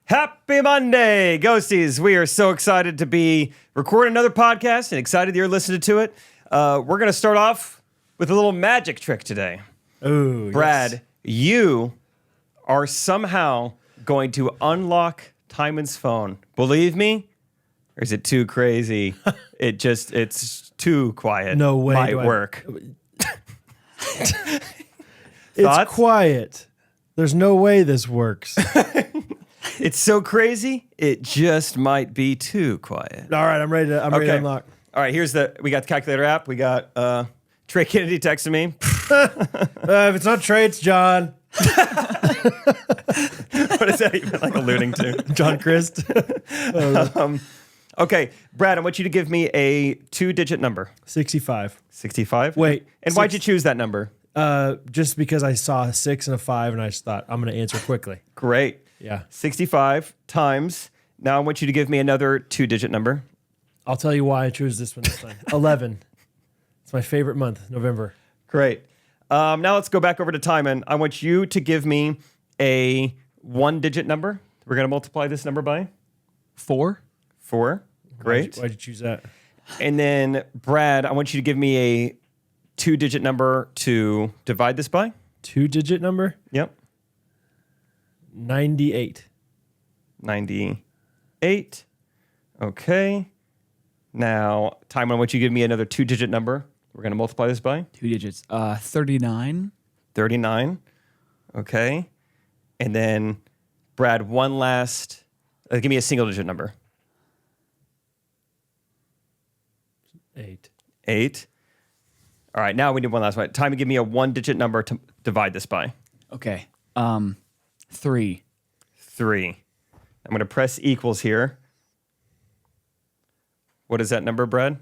Happy Monday, Ghosties. We are so excited to be recording another podcast and excited that you're listening to it. We're going to start off with a little magic trick today. Oh, Brad, yes. you are somehow going to unlock Timon's phone. Believe me? Or is it too crazy? It's too quiet. No way. Might work. It's quiet. There's no way this works. It's so crazy, it just might be too quiet. All right, I'm ready to unlock. All right, we got the calculator app. We got Trey Kennedy texting me. If it's not Trey, it's John. What is that even like alluding to? John Christ. Okay, Brad, I want you to give me a 2-digit number. 65. 65? Wait. And why'd you choose that number? Just because I saw a 6 and a 5, and I just thought, I'm going to answer quickly. Great. Yeah. 65 times. Now I want you to give me another 2-digit number. I'll tell you why I chose this one this time. 11. It's my favorite month, November. Great. Now let's go back over to Timon. I want you to give me a 1-digit number. We're going to multiply this number by 4. 4. Great. Why'd you choose that? And then, Brad, I want you to give me a 2-digit number to divide this by. 2-digit number? Yep. 98. 98. Okay. Now, Timon, I want you to give me another 2-digit number. We're going to multiply this by 2 digits. 39. 39. Okay. And then, Brad, one last. Give me a single-digit number. 8. 8. All right. Now we need one last one. Timon, give me a 1-digit number to divide this by. Okay. 3. 3. I'm going to press equals here. What is that number, Brad?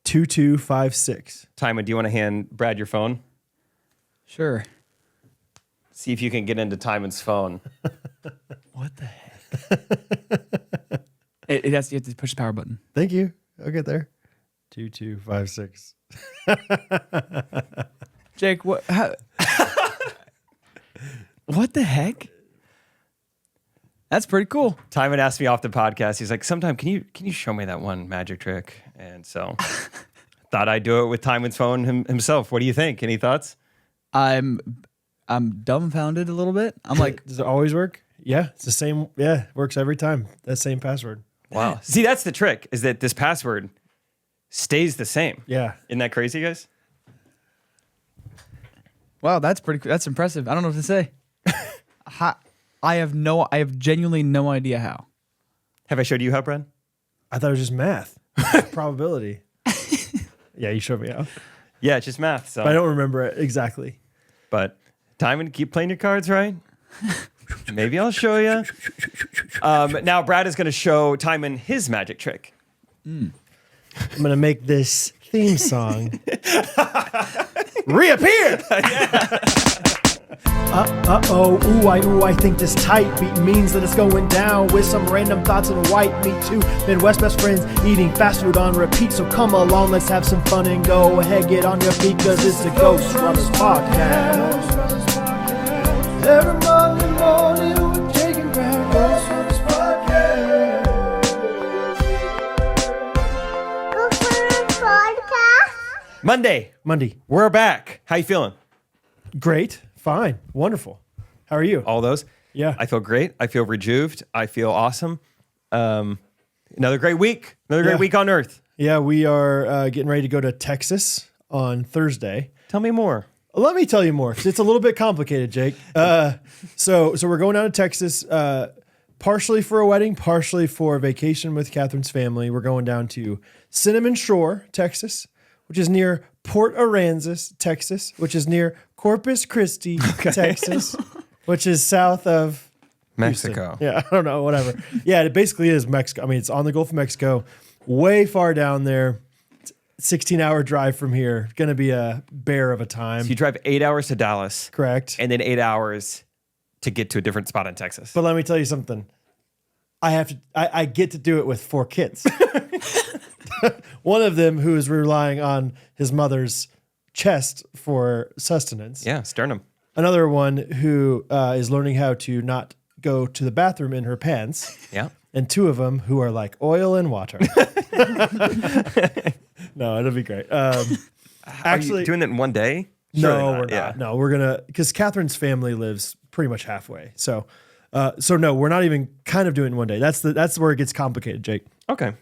2256. Timon, do you want to hand Brad your phone? Sure. See if you can get into Timon's phone. What the heck? You have to push the power button. Thank you. I'll get there. 2256. Jake, what? What the heck? That's pretty cool. Timon asked me off the podcast. He's like, "Sometime can you show me that one magic trick?" And so thought I'd do it with Timon's phone himself. What do you think? Any thoughts? I'm dumbfounded a little bit. I'm like, Does it always work? Yeah, it's the same. Yeah, works every time. That same password. Wow. See, that's the trick, is that this password stays the same. Yeah. Isn't that crazy, guys? wow, that's impressive. I don't know what to say. I have genuinely no idea how. Have I showed you how, Brad? I thought it was just math. Probability. Yeah, you showed me how. Yeah, it's just math. So, But I don't remember it exactly. but Timon, keep playing your cards right. Maybe I'll show you. Now Brad is going to show Timon his magic trick. I'm going to make this theme song reappear. Ooh, I think this tight beat means that it's going down with some random thoughts and white meat too. Midwest best friends eating fast food on repeat. So come along, let's have some fun and go ahead, get on your feet, cause it's the Ghostrunners podcast. Every Monday morning we're taking back Ghostrunners podcast. Monday. We're back. How you feeling? Great. Fine. Wonderful. How are you? All those? Yeah. I feel great. I feel rejuved. I feel awesome. Another great week. Another great week on Earth. Yeah, we are getting ready to go to Texas on Thursday. Tell me more. Let me tell you more. It's a little bit complicated, Jake. So we're going down to Texas, partially for a wedding, partially for a vacation with Catherine's family. We're going down to Cinnamon Shore, Texas, which is near Port Aransas, Texas, which is near Corpus Christi, Texas, which is south of Mexico. Houston. Yeah, I don't know, whatever. Yeah, it basically is Mexico. I mean, it's on the Gulf of Mexico, way far down there. 16-hour drive from here. Going to be a bear of a time. So you drive 8 hours to Dallas. Correct. And then 8 hours to get to a different spot in Texas. But let me tell you something. I get to do it with 4 kids. One of them who is relying on his mother's chest for sustenance. Yeah, sternum. Another one who is learning how to not go to the bathroom in her pants. Yeah. And 2 of them who are like oil and water. No, it'll be great. Actually, are you doing that in one day? No, we're not. Yeah. No, we're gonna, because Catherine's family lives pretty much halfway. So no, we're not even kind of doing it in one day. That's where it gets complicated, Jake. Okay.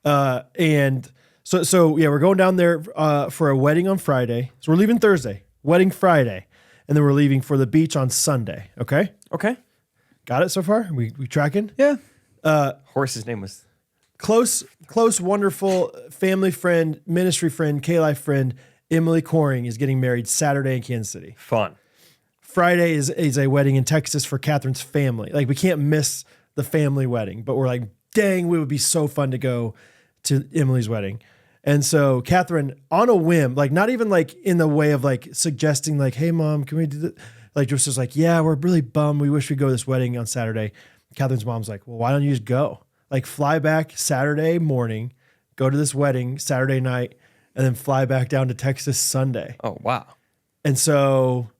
And so yeah, we're going down there for a wedding on Friday. So we're leaving Thursday, wedding Friday, and then we're leaving for the beach on Sunday. Okay. Okay. Got it so far? We tracking? Yeah. Horse's name was Close, wonderful family friend, ministry friend, K-Life friend, Emily Coring is getting married Saturday in Kansas City. fun. Friday is a wedding in Texas for Catherine's family. Like, we can't miss the family wedding, but we're like, dang, it would be so fun to go to Emily's wedding. And so Catherine, on a whim, like not even like in the way of like suggesting like, hey mom, can we do that? Like just was like, yeah, we're really bummed. We wish we'd go to this wedding on Saturday. Catherine's mom's like, well, why don't you just go? Like fly back Saturday morning, go to this wedding Saturday night, and then fly back down to Texas Sunday. Oh, wow. And so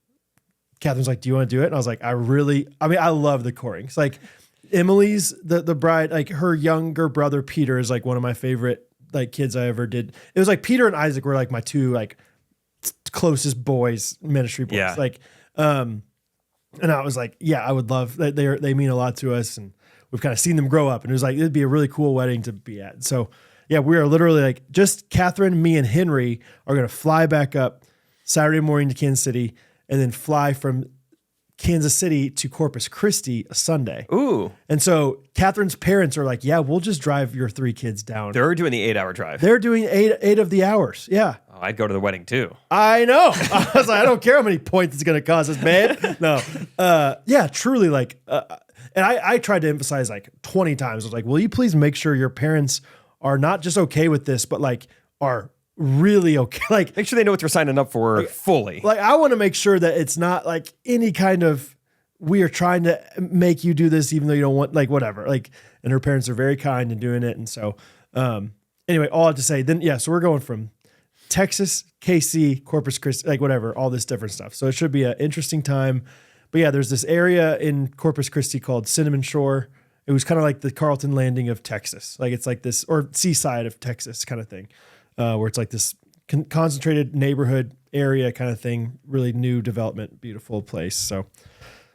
Catherine's like, do you want to do it? And I was like, I love the Corings. Like Emily's, the bride, like her younger brother, Peter, is like one of my favorite like kids I ever did. It was like Peter and Isaac were like my 2 like closest boys, ministry boys. Yeah. Like, and I was like, yeah, I would love that. They mean a lot to us, and we've kind of seen them grow up, and it was like, it'd be a really cool wedding to be at. So yeah, we are literally like just Catherine, me, and Henry are going to fly back up Saturday morning to Kansas City, and then fly from Kansas City to Corpus Christi Sunday. Ooh. And so Catherine's parents are like, yeah, we'll just drive your 3 kids down. They're doing the 8-hour drive. They're doing eight of the hours. Yeah. Oh, I'd go to the wedding too. I know. I was like, I don't care how many points it's going to cost us, man. No. Yeah, truly like, and I tried to emphasize like 20 times. I was like, will you please make sure your parents are not just okay with this, but like are really okay. Like, make sure they know what they're signing up for fully. Like, I want to make sure that it's not like any kind of, we are trying to make you do this even though you don't want, like, whatever. Like, and her parents are very kind in doing it. And so, anyway, all I have to say then, yeah, so we're going from Texas, KC, Corpus Christi, like whatever, all this different stuff. So it should be an interesting time. But yeah, there's this area in Corpus Christi called Cinnamon Shore. It was kind of like the Carlton Landing of Texas. Like, it's like this, or seaside of Texas kind of thing. Where it's like this concentrated neighborhood area kind of thing, really new development, beautiful place. So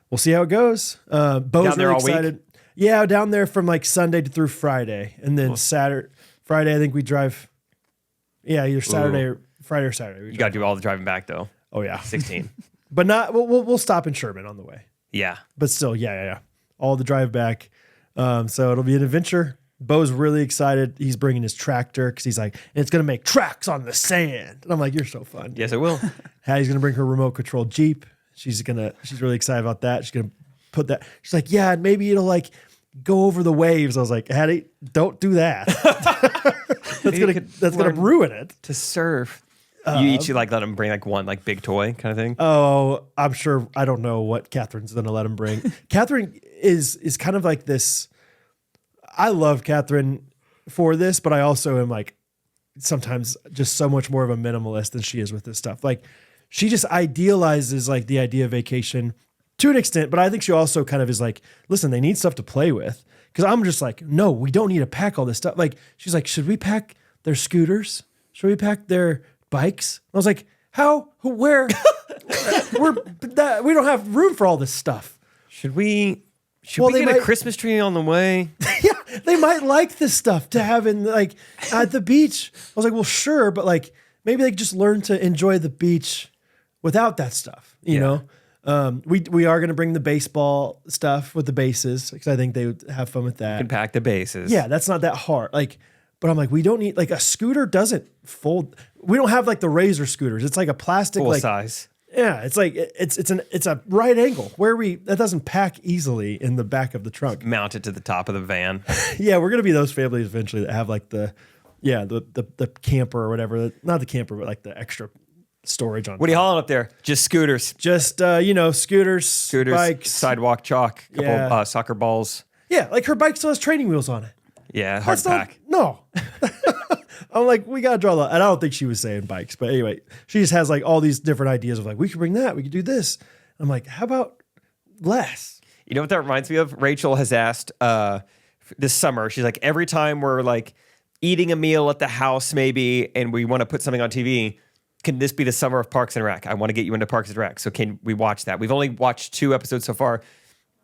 we'll see how it goes. Bo's really excited. Week? Yeah, down there from like Sunday through Friday, and then Friday I think we drive. Yeah, either Saturday or Friday or Saturday. You got to do all the driving back though. Oh yeah, 16. But not. We'll stop in Sherman on the way. Yeah, but still, yeah. All the drive back. So it'll be an adventure. Bo's really excited. He's bringing his tractor because he's like, it's going to make tracks on the sand. And I'm like, you're so fun. Yes, it will. Hattie's going to bring her remote control Jeep. She's really excited about that. She's going to put that. She's like, yeah, maybe it'll like go over the waves. I was like, Hattie, don't do that. that's going to ruin it. To surf. You each like let him bring like one like big toy kind of thing? Oh, I'm sure. I don't know what Catherine's going to let him bring. Catherine is kind of like this. I love Catherine for this, but I also am like sometimes just so much more of a minimalist than she is with this stuff. Like, she just idealizes like the idea of vacation to an extent, but I think she also kind of is like, listen, they need stuff to play with. Cause I'm just like, no, we don't need to pack all this stuff. Like, she's like, should we pack their scooters? Should we pack their bikes? I was like, how, where? We don't have room for all this stuff. Should we get a Christmas tree on the way? Yeah, they might like this stuff to have in like at the beach. I was like, well, sure, but like maybe they could just learn to enjoy the beach without that stuff. You know, we are going to bring the baseball stuff with the bases because I think they would have fun with that. You can pack the bases. Yeah, that's not that hard. Like, but I'm like, we don't need like a scooter doesn't fold. We don't have like the Razor scooters. It's like a plastic full like size. Yeah, it's like it's a right angle that doesn't pack easily in the back of the trunk. Mount it to the top of the van. Yeah, we're gonna be those families eventually that have like the camper or whatever. Not the camper, but like the extra storage on. What are you hauling up there? Just scooters. Just scooters, bikes, sidewalk chalk, couple soccer balls. Yeah, like her bike still has training wheels on it. Yeah, hard to pack. No. I'm like, we gotta draw the. And I don't think she was saying bikes, but anyway, she just has like all these different ideas of like, we could bring that, we could do this. I'm like, how about less? You know what that reminds me of? Rachel has asked this summer, she's like, every time we're like eating a meal at the house maybe, and we want to put something on TV, can this be the summer of Parks and Rec? I want to get you into Parks and Rec. So can we watch that? We've only watched 2 episodes so far,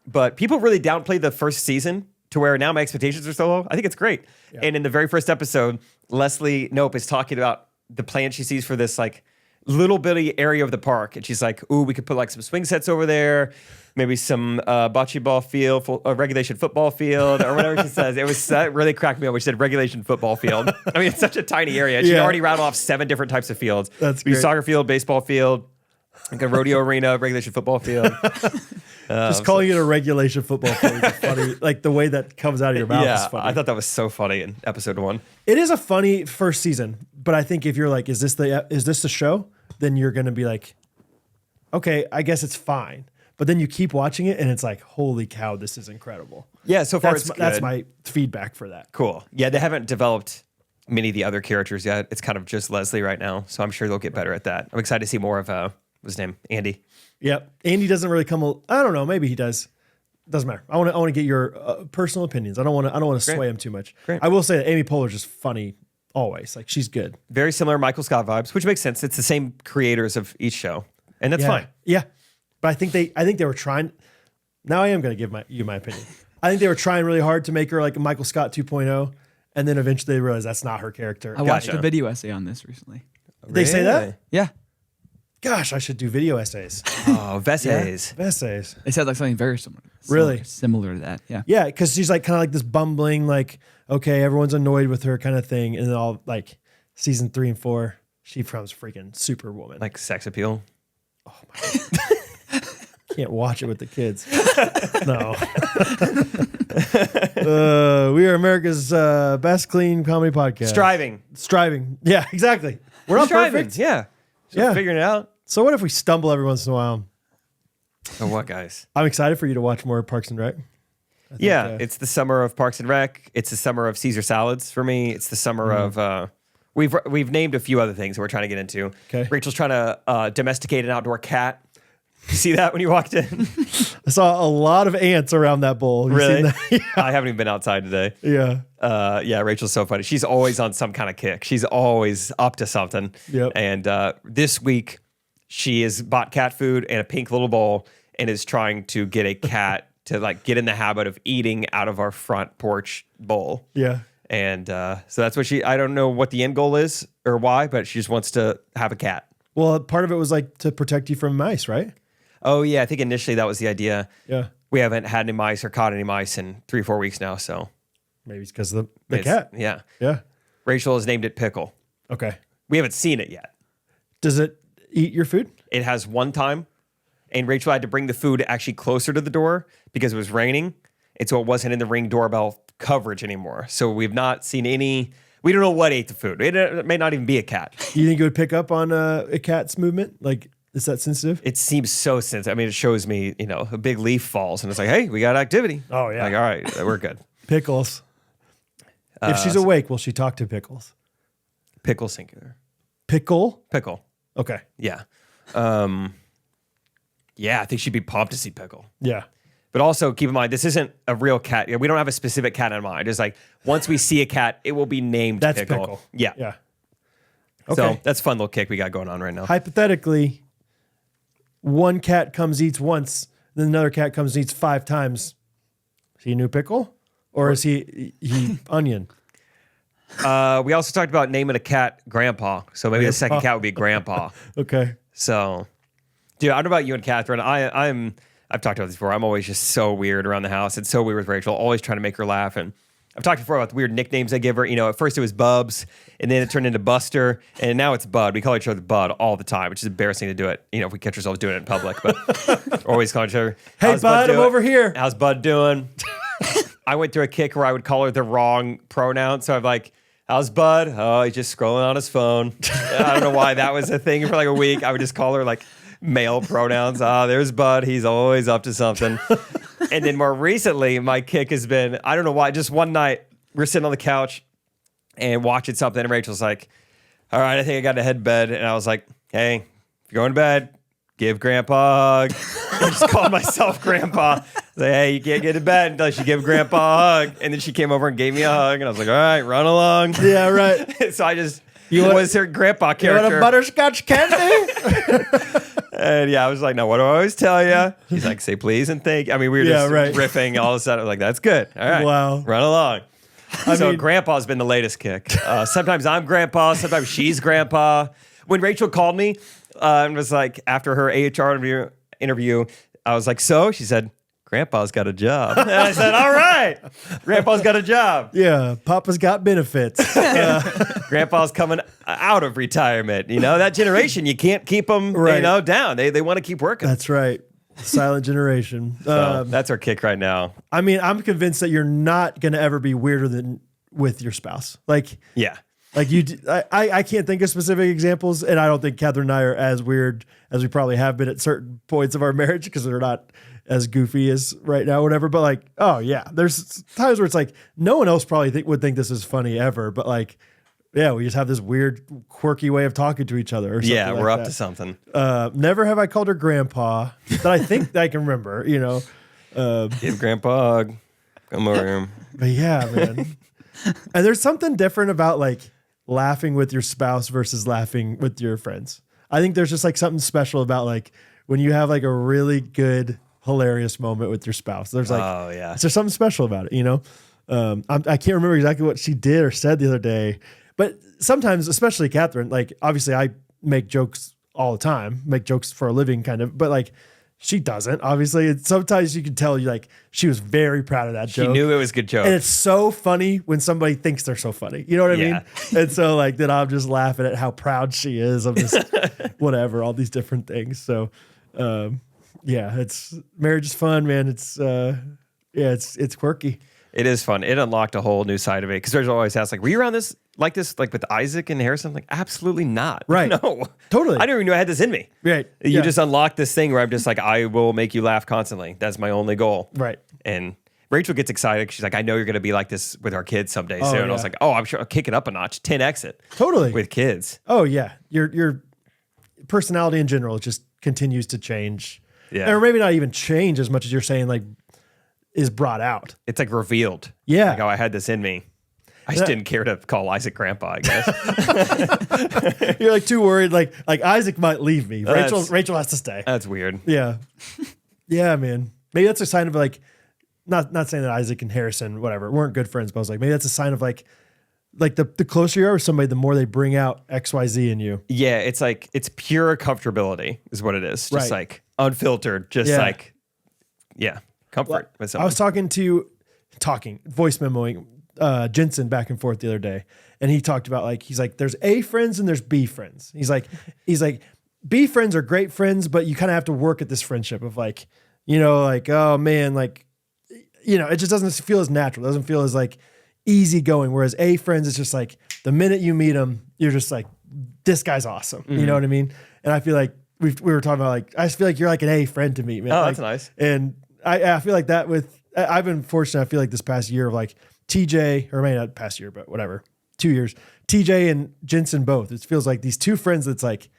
but people really downplayed the first season to where now my expectations are so low. I think it's great. Yeah. And in the very first episode, Leslie Knope is talking about the plan she sees for this like little bitty area of the park. And she's like, ooh, we could put like some swing sets over there, maybe some bocce ball field, regulation football field, or whatever she says. It was really cracked me up when she said regulation football field. I mean, it's such a tiny area. She already rattled off 7 different types of fields. That's great. Soccer field, baseball field, like a rodeo arena, regulation football field. Just calling it a regulation football field is funny. Like the way that comes out of your mouth is funny. I thought that was so funny in episode 1. It is a funny first season, but I think if you're like, is this the show? Then you're going to be like, okay, I guess it's fine. But then you keep watching it and it's like, holy cow, this is incredible. Yeah, so far that's my feedback for that. Cool. Yeah, they haven't developed many of the other characters yet. It's kind of just Leslie right now, so I'm sure they'll get better at that. I'm excited to see more of what's his name, Andy. Yep. Andy doesn't really come. I don't know. Maybe he does. Doesn't matter. I want to get your personal opinions. I don't want to sway him too much. Great. I will say that Amy Poehler's just funny always. Like she's good. Very similar Michael Scott vibes, which makes sense. It's the same creators of each show, and that's fine. Yeah. But I think they were trying. Now I am going to give you my opinion. I think they were trying really hard to make her like a Michael Scott 2.0, and then eventually they realized that's not her character. I watched a video essay on this recently. They say that? Yeah. Gosh, I should do video essays. Oh, Vessays. Yeah, essays. They said like something very similar. Really? Similar to that. Yeah. Yeah, because she's like kind of like this bumbling, like, okay, everyone's annoyed with her kind of thing. And then all like season 3 and 4, she becomes freaking Superwoman. Like sex appeal. Oh my God. Can't watch it with the kids. No. We are America's best clean comedy podcast. Striving. Yeah, exactly. We're not perfect. Yeah. So figuring it out. So what if we stumble every once in a while? So what, guys? I'm excited for you to watch more Parks and Rec. It's the summer of Parks and Rec. It's the summer of Caesar salads for me. It's the summer of we've named a few other things that we're trying to get into. Okay. Rachel's trying to domesticate an outdoor cat. You see that when you walked in? I saw a lot of ants around that bowl. Really? Yeah. I haven't even been outside today. Yeah. Rachel's so funny. She's always on some kind of kick. She's always up to something. Yep. And this week, she has bought cat food and a pink little bowl and is trying to get a cat to like get in the habit of eating out of our front porch bowl. Yeah. And so that's what I don't know what the end goal is or why, but she just wants to have a cat. Well, part of it was like to protect you from mice, right? Oh, yeah. I think initially that was the idea. Yeah. We haven't had any mice or caught any mice in 3 or 4 weeks now. So maybe it's because of the cat. Yeah. Yeah. Rachel has named it Pickle. Okay. We haven't seen it yet. Does it eat your food? It has one time. And Rachel had to bring the food actually closer to the door because it was raining. And so it wasn't in the Ring doorbell coverage anymore. So we've not seen any. We don't know what ate the food. It may not even be a cat. You think it would pick up on a cat's movement? Like, is that sensitive? It seems so sensitive. I mean, it shows me, a big leaf falls and it's like, hey, we got activity. Oh, yeah. Like, all right, we're good. Pickles. If she's awake, will she talk to Pickles? Pickle singular. Pickle? Pickle. Okay. Yeah. I think she'd be pumped to see Pickle. Yeah. But also keep in mind, this isn't a real cat. We don't have a specific cat in mind. It's like once we see a cat, it will be named That's Pickle. Pickle. Yeah. Yeah. Okay. Okay. So that's a fun little kick we got going on right now. Hypothetically, one cat comes, eats once, then another cat comes, eats 5 times. Is he a new Pickle? Or is he Onion? We also talked about naming a cat Grandpa. So maybe the second cat would be Grandpa. Okay. So, dude, I don't know about you and Catherine. I've talked about this before. I'm always just so weird around the house. It's so weird with Rachel. Always trying to make her laugh. And I've talked before about the weird nicknames I give her. At first it was Bubs, and then it turned into Buster, and now it's Bud. We call each other Bud all the time, which is embarrassing to do it. If we catch ourselves doing it in public, but always call each other. Hey, Bud, I'm over here. How's Bud doing? I went through a kick where I would call her the wrong pronoun. So I'm like, how's Bud? Oh, he's just scrolling on his phone. I don't know why that was a thing for like a week. I would just call her like male pronouns. There's Bud. He's always up to something. And then more recently, my kick has been, I don't know why, just one night we're sitting on the couch and watching something. And Rachel's like, all right, I think I got to head to bed. And I was like, hey, if you're going to bed, give Grandpa a hug. I just called myself Grandpa. Like, hey, you can't get to bed until you give Grandpa a hug. And then she came over and gave me a hug, and I was like, all right, run along. Yeah, right. So I just was her Grandpa You character. want a butterscotch candy? And yeah, I was like, no, what do I always tell you? She's like, say please and thank you. I mean, we were just riffing all of a sudden. I was like, that's good. All right. Wow. Run along. I So mean- Grandpa's been the latest kick. Sometimes I'm Grandpa. Sometimes she's Grandpa. When Rachel called me and was like, after her AHR interview, I was like, so? She said, Grandpa's got a job. And I said, all right. Grandpa's got a job. Yeah, Papa's got benefits. Grandpa's coming out of retirement. You know, that generation, you can't keep them, Right. down. They want to keep working. That's right. Silent generation. So that's our kick right now. I mean, I'm convinced that you're not going to ever be weirder than with your spouse. Like Yeah. I can't think of specific examples, and I don't think Catherine and I are as weird as we probably have been at certain points of our marriage because we're not as goofy as right now, whatever. But like, oh yeah, there's times where it's like no one else probably would think this is funny ever, but like, yeah, we just have this weird, quirky way of talking to each other. Or something Yeah, like we're up that. to something. Never have I called her Grandpa that I think that I can remember. You know, Give Grandpa a hug. Come over here. but yeah, man. And there's something different about like laughing with your spouse versus laughing with your friends. I think there's just like something special about like when you have like a really good, hilarious moment with your spouse. There's like, Oh, yeah. there's something special about it, you know? I can't remember exactly what she did or said the other day, but sometimes, especially Catherine, like obviously I make jokes all the time, make jokes for a living kind of, but like she doesn't, obviously. And sometimes you can tell you like she was very proud of that She joke. knew it was a good joke. And it's so funny when somebody thinks they're so funny. You know what I mean? Yeah. And so like then I'm just laughing at how proud she is of this whatever, all these different things. So yeah, it's marriage is fun, man. It's it's quirky. It is fun. It unlocked a whole new side of it. Because Rachel always asks, like, were you around this like with Isaac and Harrison? I'm like, absolutely not. Right. No. Totally. I didn't even know I had this in me. Right. You Yeah. just unlocked this thing where I'm just like, I will make you laugh constantly. That's my only goal. Right. And Rachel gets excited. She's like, I know you're going to be like this with our kids someday Oh, soon. I was yeah. like, oh, I'm sure I'll kick it up a notch. 10x it. Totally. With kids. Oh yeah. Your personality in general just continues to change. Yeah. Or maybe not even change as much as you're saying like is brought out. It's like revealed. Yeah. Like, oh, I had this in me. I just didn't care to call Isaac Grandpa, I guess. You're like too worried like Isaac might leave me. That's- Rachel has to stay. That's weird. Yeah. Yeah, man. Maybe that's a sign of like, not saying that Isaac and Harrison, whatever, weren't good friends, but I was like, maybe that's a sign of like the closer you are with somebody, the more they bring out XYZ in you. Yeah, it's like, it's pure comfortability is what it is. Just Right. like unfiltered, just Yeah. like, yeah, comfort with I was someone. voice memoing Jensen back and forth the other day. And he talked about like, he's like, there's A friends and there's B friends. He's like, B friends are great friends, but you kind of have to work at this friendship of like, you know, like, oh man, like, you know, it just doesn't feel as natural. It doesn't feel as like easy going. Whereas A friends, it's just like the minute you meet them, you're just like, this guy's awesome. You know what I mean? And I feel like we were talking about like, I just feel like you're like an A friend to me, man. Oh, Like, that's nice. And I feel like that I've been fortunate. I feel like this past year of like TJ, or maybe not past year, but whatever, 2 years, TJ and Jensen both. It feels like these two friends that's like,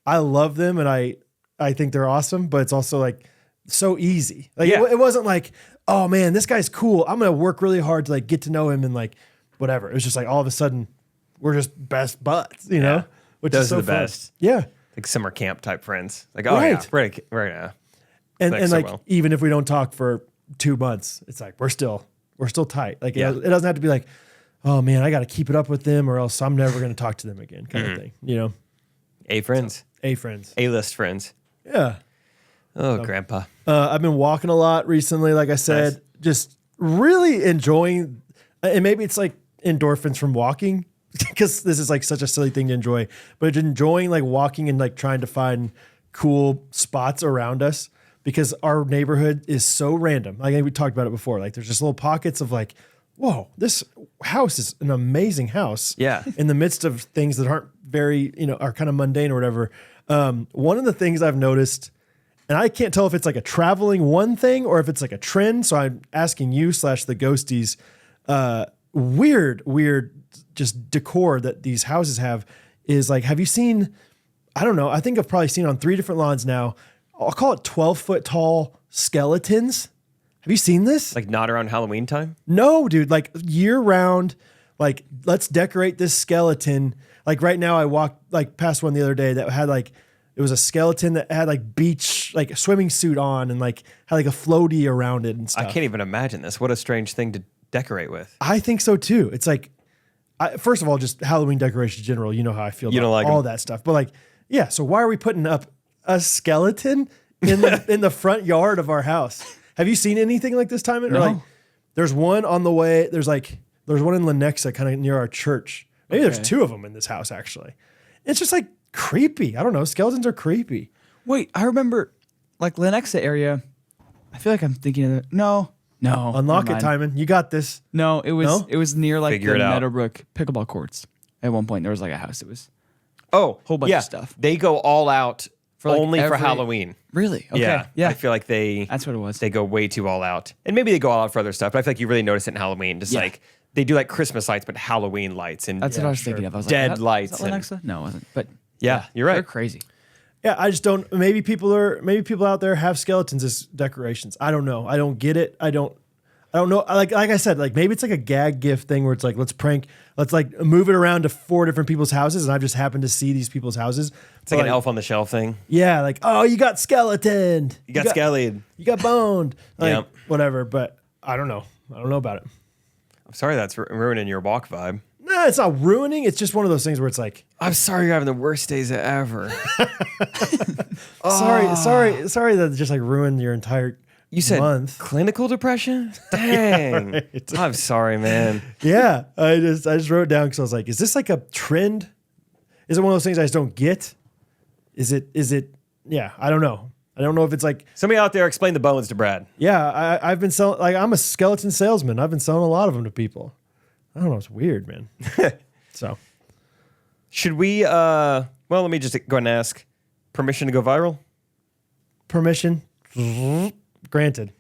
I love them and I think they're awesome, but it's also like so easy. Like Yeah. it wasn't like, oh man, this guy's cool. I'm going to work really hard to like get to know him and like whatever. It was just like all of a sudden we're just best buds, you know, which Those is so are the fun. best. Yeah. Like summer camp type friends. Like, oh Right. yeah, right now. And Connect so like, well. even if we don't talk for 2 months, it's like, we're still tight. Like Yeah. it doesn't have to be like, oh man, I got to keep it up with them or else I'm never going to talk to them again kind Mm-hmm. of thing. You know, A friends, A friends. A-list friends. Yeah. Oh, Grandpa. I've been walking a lot recently. Like I said, Nice. just really enjoying, and maybe it's like endorphins from walking because this is like such a silly thing to enjoy, but enjoying like walking and like trying to find cool spots around us because our neighborhood is so random. Like we talked about it before. Like there's just little pockets of like, whoa, this house is an amazing house. Yeah. In the midst of things that aren't very, are kind of mundane or whatever. One of the things I've noticed, and I can't tell if it's like a traveling one thing or if it's like a trend. So I'm asking you / the ghosties, weird, just decor that these houses have is like, have you seen, I don't know, I think I've probably seen on 3 different lawns now, I'll call it 12-foot tall skeletons. Have you seen this? Like not around Halloween time? No, dude, like year round, like let's decorate this skeleton. Like right now I walked like past one the other day that had like, it was a skeleton that had like beach, like a swimming suit on and like had like a floaty around it and stuff. I can't even imagine this. What a strange thing to decorate with. I think so too. It's like, first of all, just Halloween decorations in general, you know how I feel You about don't like all 'em. that stuff. But like, yeah, so why are we putting up a skeleton in the front yard of our house? Have you seen anything like this, Timon? No. Or like, there's one on the way. There's one in Lenexa, kind of near our church. Maybe there's two of them in this house actually. It's just like creepy. I don't know. Skeletons are creepy. Wait, I remember like Lenexa area. I feel like I'm thinking of it. No. Unlock never it, mind. Timon. You got this. No, it was near like Figure the it out. Meadowbrook pickleball courts. At one point, there was like a house that was Oh, Whole bunch yeah. of stuff. They go all out For, like, only for every- Halloween. really okay. Yeah. Yeah, I feel like that's what it was. they go way too all out. And maybe they go all out for other stuff, but I feel like you really notice it in Halloween. Just Yeah. like they do like Christmas lights, but Halloween lights. And That's what I was thinking of. I was like, Dead is lights Is that and- Lenexa? No, it wasn't. But yeah, you're right. they're crazy. Yeah, I just don't. Maybe people out there have skeletons as decorations. I don't know. I don't get it. I don't know. Like I said, like maybe it's like a gag gift thing where it's like let's like move it around to 4 different people's houses, and I've just happened to see these people's houses. It's like an elf on the shelf thing. Yeah, like oh, you got skeleton. You got skellied. You got boned. Like, Yep. whatever. But I don't know. I don't know about it. I'm sorry that's ruining your walk vibe. No, it's not ruining. It's just one of those things where it's like I'm sorry you're having the worst days ever. sorry that just like ruined your entire You said month. clinical depression? Dang. right. I'm sorry, man. Yeah, I just wrote it down because I was like, is this like a trend? Is it one of those things I just don't get? Is it? Yeah, I don't know. I don't know if it's like, Somebody out there explain the bones to Brad. yeah, I've been selling, like I'm a skeleton salesman. I've been selling a lot of them to people. I don't know. It's weird, man. So Should we, well, let me just go ahead and ask permission to go viral? permission granted.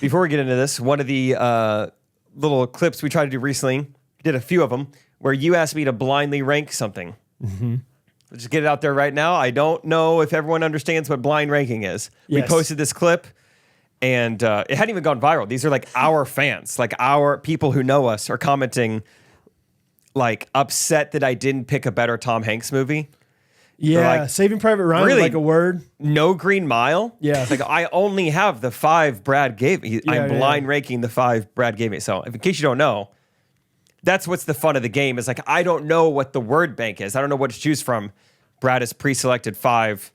Before we get into this, one of the little clips we tried to do recently, did a few of them, where you asked me to blindly rank something. Mm-hmm. Just get it out there right now. I don't know if everyone understands what blind ranking is. Yes. We posted this clip, and it hadn't even gone viral. These are like our fans, like our people who know us are commenting, like upset that I didn't pick a better Tom Hanks movie. Yeah, like, Saving Private Ryan, really? like a word. No Green Mile. Yeah. It's like I only have the 5 Brad gave me. I'm yeah, blind yeah. ranking the 5 Brad gave me. So in case you don't know, that's what's the fun of the game is like I don't know what the word bank is. I don't know what to choose from. Brad has pre-selected 5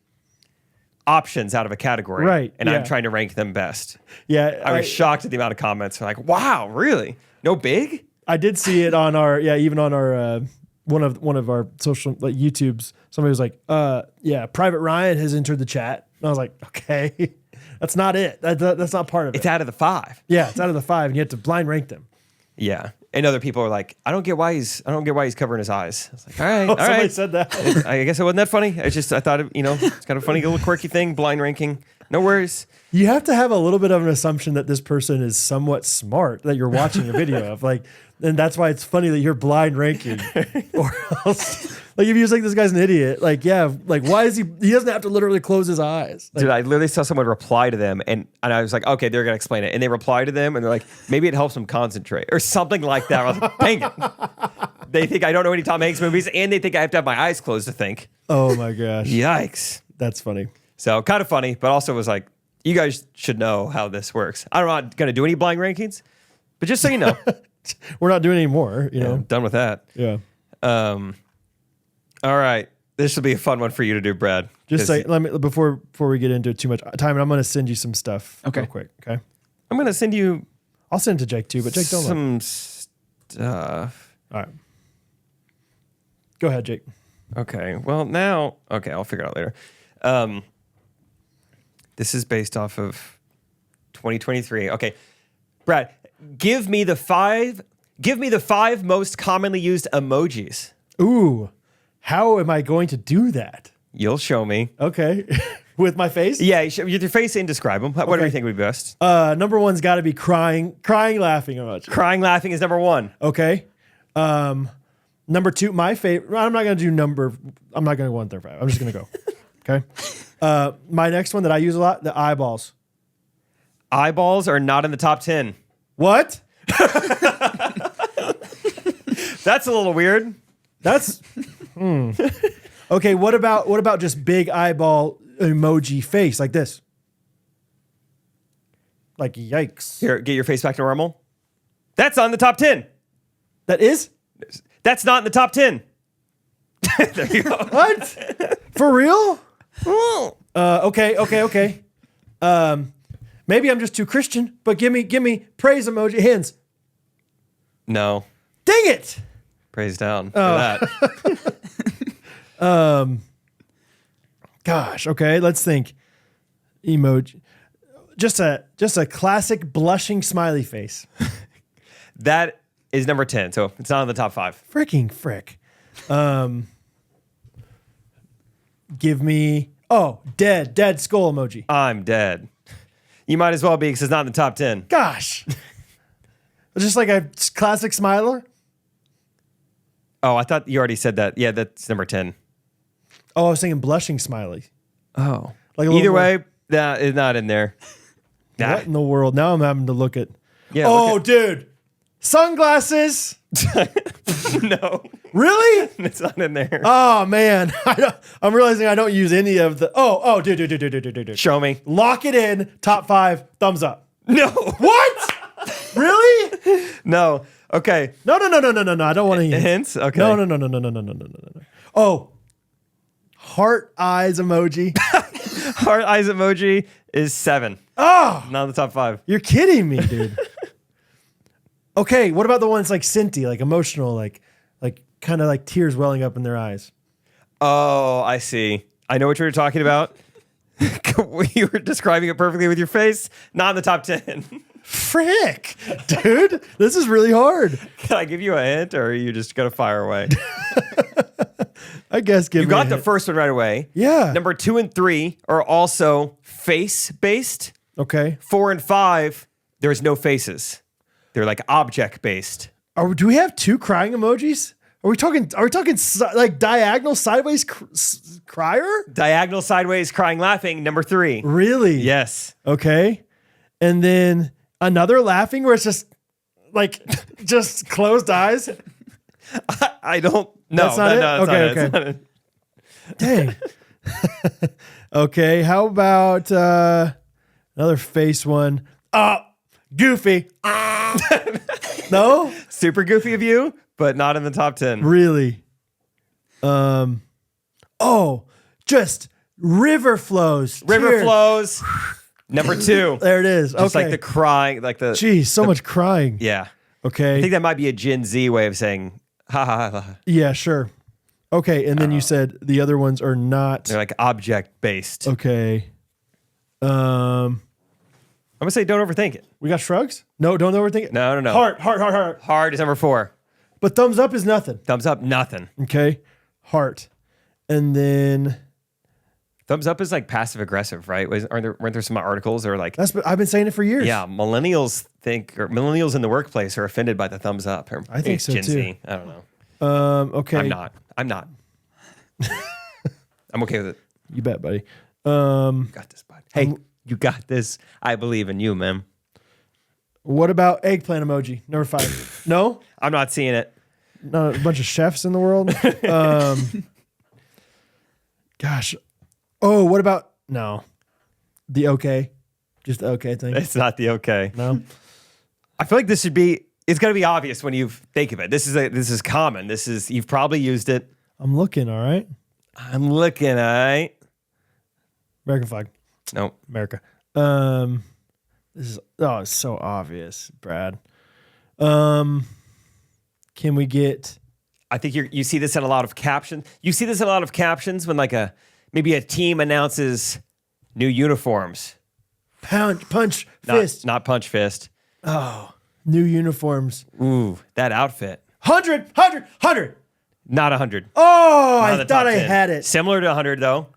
options out of a category. Right, And yeah. I'm trying to rank them best. Yeah, I was shocked at the amount of comments. Like, wow, really? No big? I did see it on our even on our one of our social like YouTubes. Somebody was like, yeah, Private Ryan has entered the chat. And I was like, okay, that's not it. That's not part of It's it. out of the 5. Yeah, it's out of the 5, and you have to blind rank them. Yeah. And other people are like, I don't get why he's covering his eyes. I was like, all right, all Somebody right. said that. I guess it wasn't that funny. I thought, it's kind of funny, little quirky thing, blind ranking. No worries. You have to have a little bit of an assumption that this person is somewhat smart that you're watching a video of, like, and that's why it's funny that you're blind ranking, or else, like, if you just think this guy's an idiot, like, yeah, like, why is he doesn't have to literally close his eyes. Like, Dude, I literally saw someone reply to them, and I was like, okay, they're going to explain it. And they reply to them, and they're like, maybe it helps them concentrate, or something like that. I was like, dang it. They think I don't know any Tom Hanks movies, and they think I have to have my eyes closed to think. oh my gosh, Yikes. that's funny. So kind of funny, but also was like, you guys should know how this works. I'm not going to do any blind rankings, but just so you know, We're not doing any more, you know. I'm done with that. Yeah. All right. This will be a fun one for you to do, Brad. Just 'cause say, let me before we get into it too much time, and I'm going to send you some stuff Okay. real quick. Okay. I'm going to send you I'll send it to Jake too, but Jake don't. Look. some stuff. All right. Go ahead, Jake. Okay. Well, now, okay, I'll figure it out later. This is based off of 2023. Okay. Brad, give me the five most commonly used emojis. Ooh, how am I going to do that? You'll show me. Okay. With my face? Yeah, with your face and describe them. Whatever Okay. you think would be best. Number one's got to be crying, laughing emoji. Crying, laughing is number 1. Okay. Number 2, my favorite. I'm not going to go 1 through 5. I'm just going to go. Okay. My next one that I use a lot, the eyeballs. Eyeballs are not in the top 10. What? That's a little weird. That's okay. What about just big eyeball emoji face like this? Like yikes. Here, get your face back to normal. That's on the top 10. That is? That's not in the top 10. There you go. What? For real? Okay. Maybe I'm just too Christian, but give me praise emoji hands. No. Dang it. Praise down for that. Gosh, okay, let's think. Emoji. Just a classic blushing smiley face. That is number 10, so it's not in the top 5. Freaking frick. Give me dead skull emoji. I'm dead. You might as well be because it's not in the top 10. Gosh. Just like a classic smiler. Oh, I thought you already said that. Yeah, that's number 10. Oh, I was thinking blushing smiley. Oh. Like a Either little way, that is not in there. Nah. What in the world? Now I'm having to look at. Yeah, oh, dude. Sunglasses. No. Really? It's not in there. Oh, man. I'm realizing I don't use any of the. Oh, dude. Show me. Lock it in. Top 5. Thumbs up. No. What? Really? No. Okay. No. I don't want to hear Hints? Okay. No. Oh. Heart eyes emoji. Heart eyes emoji is 7. Oh, Not in the top 5. you're kidding me, dude. Okay, what about the ones like Cinti, like emotional, like kind of like tears welling up in their eyes? Oh, I see. I know what you're talking about. You were describing it perfectly with your face. Not in the top 10. Frick, dude, this is really hard. Can I give you a hint, or are you just gonna fire away? I guess give You me a got the hint. first one right away. Yeah. Number 2 and 3 are also face-based. Okay. 4 and 5, there's no faces. They're like object-based. Do we have 2 crying emojis? Are we talking like diagonal sideways crier? Diagonal, sideways, crying, laughing. Number 3. Really? Yes. Okay. And then another laughing where it's just like just closed eyes. I don't know. That's not it? No, that's not it. Dang. Okay. How about another face one? Goofy. No? Super goofy of you, but not in the top 10. Really? Just river flows. River Tears. flows. Number 2. There it is. Just Okay. like the crying, like the. Jeez, so much crying. Yeah. I Okay. think that might be a Gen Z way of saying, ha ha ha. Yeah, sure. Okay. And then you said the other ones are not. They're like object based. Okay. I'm gonna say don't overthink it. We got shrugs? No, don't overthink it. No. Heart. Hard is number 4. But thumbs up is nothing. Thumbs up, nothing. Okay. Heart. And then Thumbs up is like passive aggressive, right? Weren't there some articles or like, I've been saying it for years. yeah, millennials in the workplace are offended by the thumbs up. Or I think so, Gen too. Z. I don't know. Okay. I'm not. I'm okay with it. You bet, buddy. You got this, bud. Hey, you got this. I believe in you, man. What about eggplant emoji? Number 5. No? I'm not seeing it. Not a bunch of chefs in the world. Gosh. Oh, what about no? The okay. Just the okay thing. It's not the okay. No. I feel like this should be. It's gonna be obvious when you think of it. This is common. You've probably used it. I'm looking, all right. I'm looking. Right. American flag. Nope. America. This is it's so obvious, Brad. Can we get I think you see this in a lot of captions. You see this in a lot of captions when like maybe a team announces new uniforms. punch fist? Not punch fist. New uniforms. Ooh, that outfit. 100. Not 100. Oh, Not in I the thought top I 10. had it. Similar to 100 though.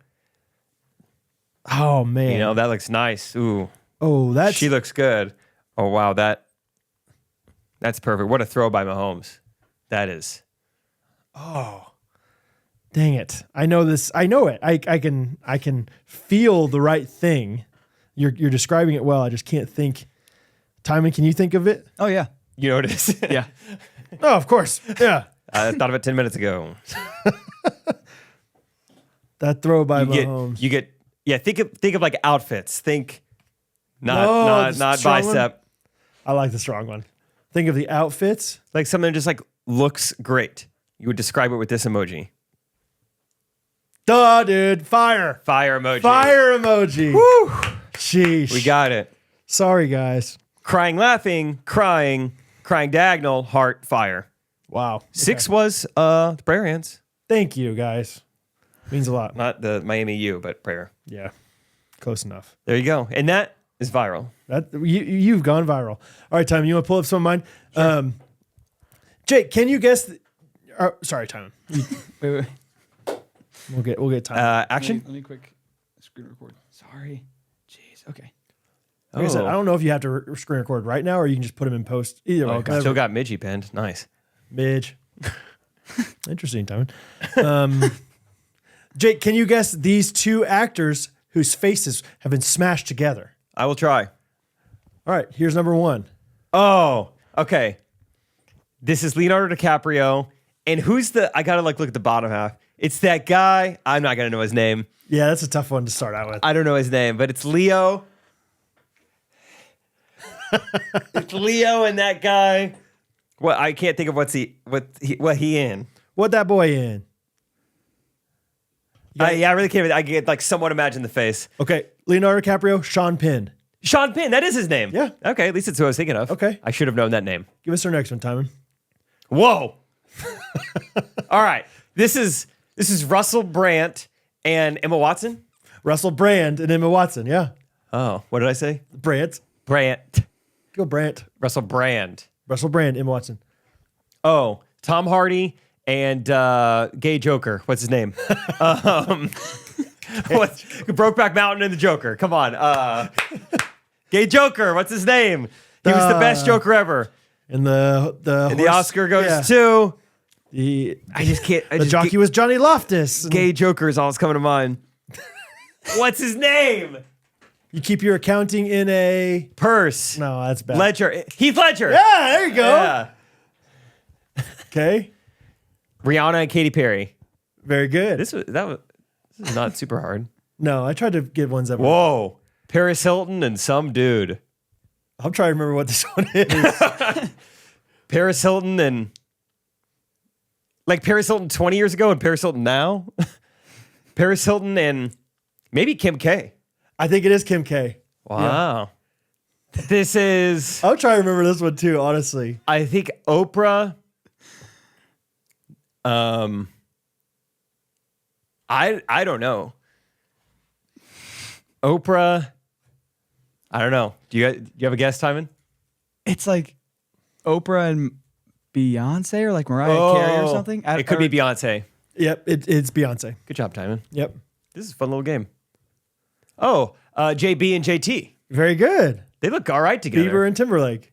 Oh man. You know, that looks nice. Ooh. Oh, that's She looks good. Oh wow, that's perfect. What a throw by Mahomes. That is. Dang it. I know this. I know it. I can feel the right thing. You're describing it well. I just can't think. Timon, can you think of it? Oh yeah. You know what it is? Yeah. Oh, of course. Yeah. I thought of it 10 minutes ago. That throw by Mahomes. Think of like outfits. Think the not strong bicep. one? I like the strong one. Think of the outfits. Like something just like looks great. You would describe it with this emoji. Duh, dude. Fire. Fire emoji. Fire emoji. Woo. Sheesh. We got it. Sorry, guys. Crying, laughing, crying diagonal, heart, fire. Wow. 6 was the prayer hands. Thank you, guys. Means a lot. Not the Miami U, but prayer. Yeah. Close enough. There you go. And that is viral. You've gone viral. All right, Timon, you want to pull up some of mine? Sure. Jake, can you guess? Sorry, Timon. Wait. We'll get Timon. Action. Let me quick screen record. Sorry. Jeez. Okay. Like I said, I don't know if you have to screen record right now or you can just put them in post. Either way. Still got Midgie pinned. Nice. Midge. Interesting, Timon. Jake, can you guess these two actors whose faces have been smashed together? I will try. All right, here's number 1. Oh, okay. This is Leonardo DiCaprio. And who's I gotta look at the bottom half. It's that guy. I'm not gonna know his name. Yeah, that's a tough one to start out with. I don't know his name, but it's Leo. It's Leo and that guy. Well, I can't think of what he in. What that boy in? I really can't. I can like somewhat imagine the face. Okay, Leonardo DiCaprio, Sean Penn. Sean Penn. That is his name. Yeah. Okay. At least it's who I was thinking of. Okay. I should have known that name. Give us our next one, Timon. Whoa. All right. This is Russell Brand and Emma Watson. Russell Brand and Emma Watson. Yeah, Oh, what did I say? Brand. Brand. Go Brand. Russell Brand. Russell Brand, Emma Watson. Oh, Tom Hardy and gay Joker. What's his name? Brokeback Mountain and the Joker. Come on. Gay Joker. What's his name? He was the best Joker ever. And the Oscar goes to. I just can't. The jockey was Johnny Loftus. Gay Joker is all that's coming to mind. What's his name? You keep your accounting in a Purse. No, that's bad. Ledger. Heath Ledger. Yeah, there you go. Yeah. Okay. Rihanna and Katy Perry. Very good. This is not super hard. No, I tried to get ones that were. Whoa. Paris Hilton and some dude. I'm trying to remember what this one is. Paris Hilton and like Paris Hilton 20 years ago and Paris Hilton now. Paris Hilton and maybe Kim K. I think it is Kim K. Wow. Yeah. This is. I'll try to remember this one too, honestly. I think Oprah. I don't know. Oprah. I don't know. Do you have a guess, Timon? It's like Oprah and Beyonce or like Mariah Carey or something. It could be Beyonce. Yep, it's Beyonce. Good job, Timon. Yep. This is a fun little game. Oh, JB and JT. Very good. They look all right together. Bieber and Timberlake.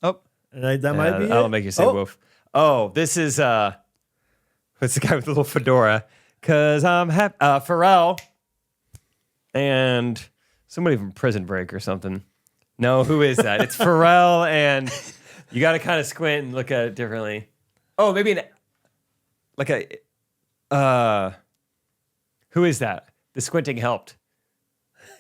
Oh, And that might be That'll it. make you say woof. Oh, this is what's the guy with the little fedora? Cause I'm happy. Pharrell and somebody from Prison Break or something. No, who is that? It's Pharrell, and you got to kind of squint and look at it differently. Oh, maybe who is that? The squinting helped.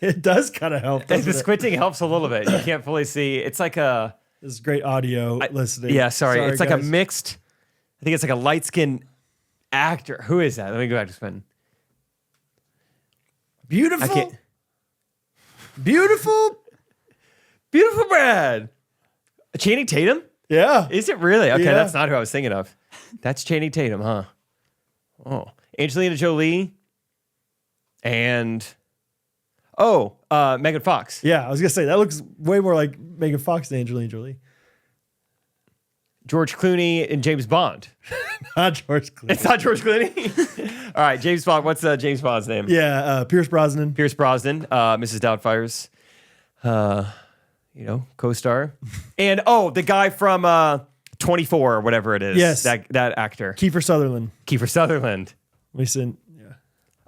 It does kind of help. The squinting helps a little bit. You can't fully see. It's like a. This is great audio listening. Yeah, sorry. It's like guys. a mixed. I think it's like a light skinned actor. Who is that? Let me go back to spin. Beautiful. I can't. Beautiful. Beautiful Brad. Channing Tatum? Yeah. Is it really? Okay, Yeah. that's not who I was thinking of. That's Channing Tatum, huh? Oh. Angelina Jolie. And Megan Fox. Yeah, I was gonna say that looks way more like Megan Fox than Angelina Jolie. George Clooney and James Bond. Not George Clooney. It's not George Clooney? All right, James Bond. What's James Bond's name? Yeah, Pierce Brosnan. Pierce Brosnan, Mrs. Doubtfire's, co-star. And, the guy from 24 or whatever it is. Yes. That actor. Kiefer Sutherland. Kiefer Sutherland. Listen, yeah.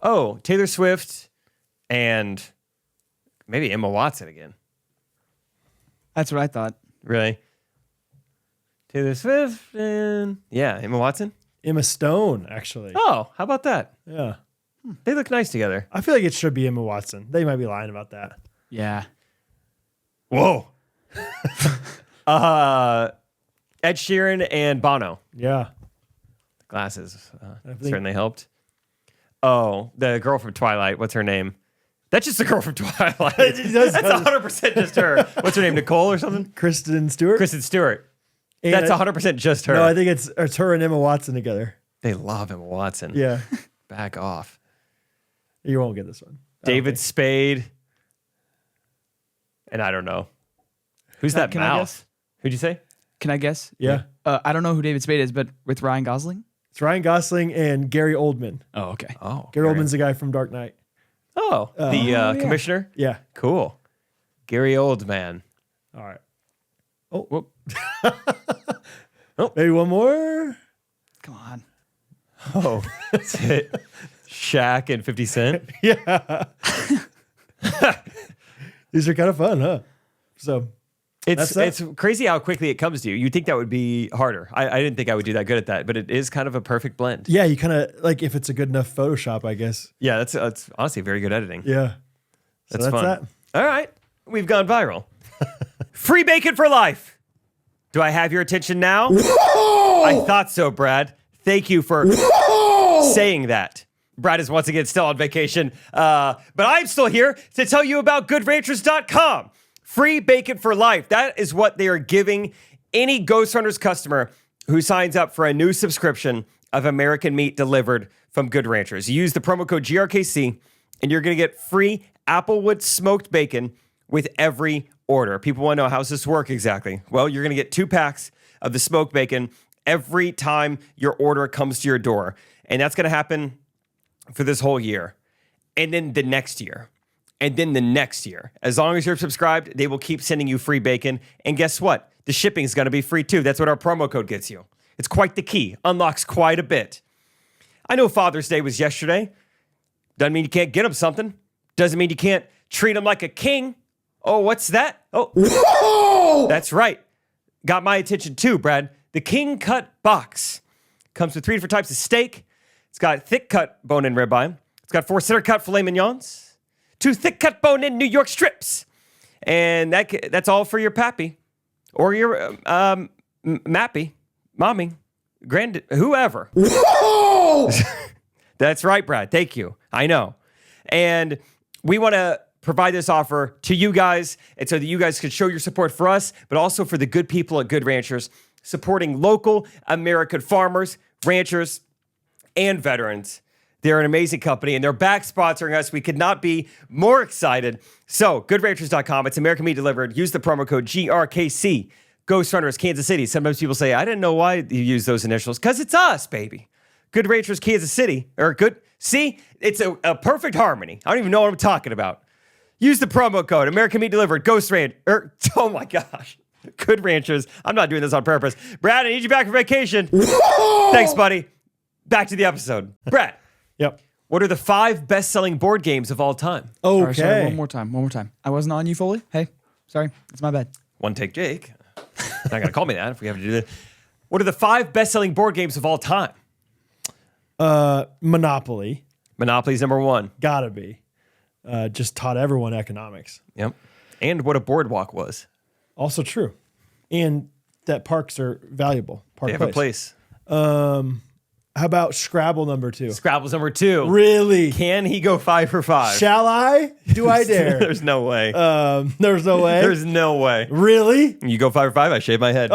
Oh, Taylor Swift and maybe Emma Watson again. That's what I thought. Really? Taylor Swift and Emma Watson. Emma Stone, actually. Oh, how about that? Yeah. They look nice together. I feel like it should be Emma Watson. They might be lying about that. Yeah. Whoa. Ed Sheeran and Bono. Yeah. Glasses think- certainly helped. Oh, the girl from Twilight. What's her name? That's just the girl from Twilight. That's 100% just her. What's her name? Nicole or something? Kristen Stewart? Kristen Stewart. And That's 100% just her. No, I think it's her and Emma Watson together. They love Emma Watson. Yeah. Back off. You won't get this one. David Spade. And I don't know. Who's that Can I mouth? guess? Who'd you say? Can I guess? Yeah. I don't know who David Spade is, but with Ryan Gosling? It's Ryan Gosling and Gary Oldman. Oh, okay. Oh. Gary Oldman's the guy from Dark Knight. Oh, the yeah. commissioner? Yeah. Cool. Gary Oldman. All right. Whoop. Maybe one more? Come on. Oh. That's it. Shaq and 50 Cent. Yeah. These are kind of fun, huh? So It's crazy how quickly it comes to you. You'd think that would be harder. I didn't think I would do that good at that, but it is kind of a perfect blend. yeah, you kind of like if it's a good enough Photoshop, I guess. Yeah, that's honestly very good editing. Yeah. So That's fun. that. All right. We've gone viral. Free bacon for life. Do I have your attention now? I thought so, Brad. Thank you for saying that. Brad is once again still on vacation, but I'm still here to tell you about GoodRanchers.com. Free bacon for life. That is what they are giving any Ghostrunners customer who signs up for a new subscription of American meat delivered from Good Ranchers. You use the promo code GRKC, and you're going to get free Applewood smoked bacon with every order. People want to know, how's this work exactly? Well, you're going to get 2 packs of the smoked bacon every time your order comes to your door. And that's going to happen for this whole year. And then the next year. And then the next year. As long as you're subscribed, they will keep sending you free bacon. And guess what? The shipping is going to be free too. That's what our promo code gets you. It's quite the key. Unlocks quite a bit. I know Father's Day was yesterday. Doesn't mean you can't get them something. Doesn't mean you can't treat them like a king. Oh, what's that? Oh, that's right. Got my attention too, Brad. The King Cut Box comes with 3 different types of steak. It's got thick cut bone-in ribeye. It's got 4 center cut filet mignons, 2 thick cut bone-in New York strips, and that's all for your pappy or your mappy, mommy, whoever. That's right, Brad. Thank you. I know, and we want to provide this offer to you guys, and so that you guys can show your support for us, but also for the good people at Good Ranchers, supporting local American farmers, ranchers, and veterans. They're an amazing company, and they're back sponsoring us. We could not be more excited. So, GoodRanchers.com. It's American Meat Delivered. Use the promo code GRKC. Ghostrunners, Kansas City. Sometimes people say, I didn't know why you use those initials. Because it's us, baby. Good Ranchers, Kansas City. See? It's a perfect harmony. I don't even know what I'm talking about. Use the promo code American Meat Delivered. Oh my gosh. Good Ranchers. I'm not doing this on purpose. Brad, I need you back from vacation. Thanks, buddy. Back to the episode. Brad. Yep. What are the 5 best-selling board games of all time? Okay. All right, sorry, one more time. I wasn't on you fully. Hey, sorry. It's my bad. One take, Jake. Not going to call me that if we have to do that. What are the 5 best-selling board games of all time? Monopoly. Monopoly's number 1. Gotta be. Just taught everyone economics. Yep. And what a boardwalk was. Also true. And that parks are valuable. They have a place. How about Scrabble number 2? Scrabble's number 2. Really? Can he go 5 for 5? Shall I? Do I dare? There's no way. There's no way. There's no way. Really? You go 5 for 5, I shave my head.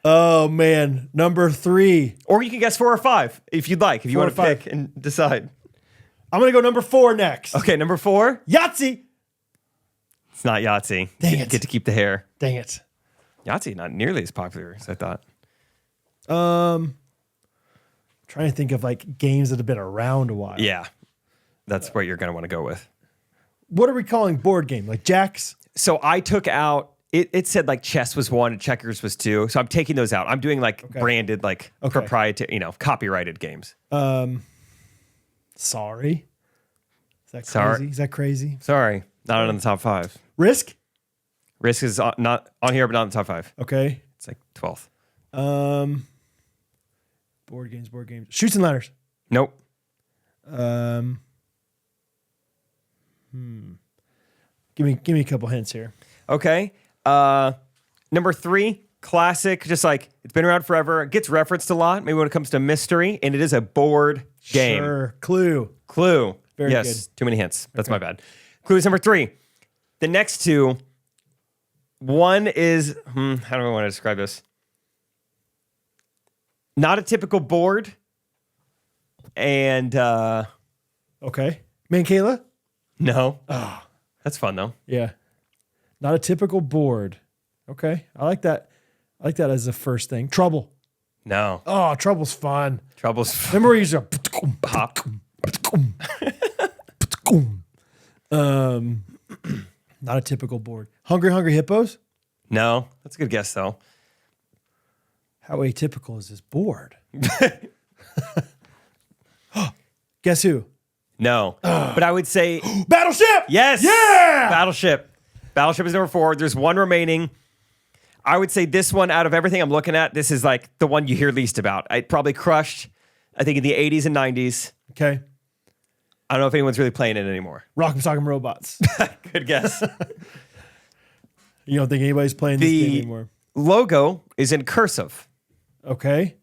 Oh man, number 3. Or you can guess 4 or 5 if you'd like, if you 4 want or to 5. pick and decide. I'm gonna go number 4 next. Okay, number 4. Yahtzee. It's not Yahtzee. Dang You it. get to keep the hair. Dang it. Yahtzee, not nearly as popular as I thought. Trying to think of like games that have been around a while. Yeah. That's what you're going to want to go with. What are we calling board game? Like jacks? So I took out It said like chess was 1 and checkers was 2. So I'm taking those out. I'm doing like branded, like proprietary, copyrighted games. Sorry. Is that crazy? Sorry. Is that crazy? Sorry, not on the top 5. Risk? Risk is not on here, but not in the top 5. Okay. It's like 12th. Board games. Shoots and ladders. Nope. Give me a couple hints here. Okay. Number 3, classic. Just like it's been around forever. It gets referenced a lot. Maybe when it comes to mystery, and it is a board game. Sure. Clue. Very yes. good. Too many hints. That's my bad. Clue is number 3. The next 2. One is how do I want to describe this? Not a typical board. And Okay. Mancala? no. Oh, that's fun though. Yeah. Not a typical board. Okay. I like that. I like that as the first thing. Trouble. No. Oh, Trouble's fun. Trouble's Remember where you just pop. Not a typical board. Hungry Hippos? No. That's a good guess though. How atypical is this board? Guess who? No. But I would say Battleship! yes. Yeah! Battleship. Battleship is number 4. There's one remaining. I would say this one, out of everything I'm looking at, this is like the one you hear least about. It probably crushed, I think, in the 80s and 90s. Okay. I don't know if anyone's really playing it anymore. Rock'em Sock'em Robots. Good guess. You don't think anybody's playing this game anymore? Logo is in cursive. Okay.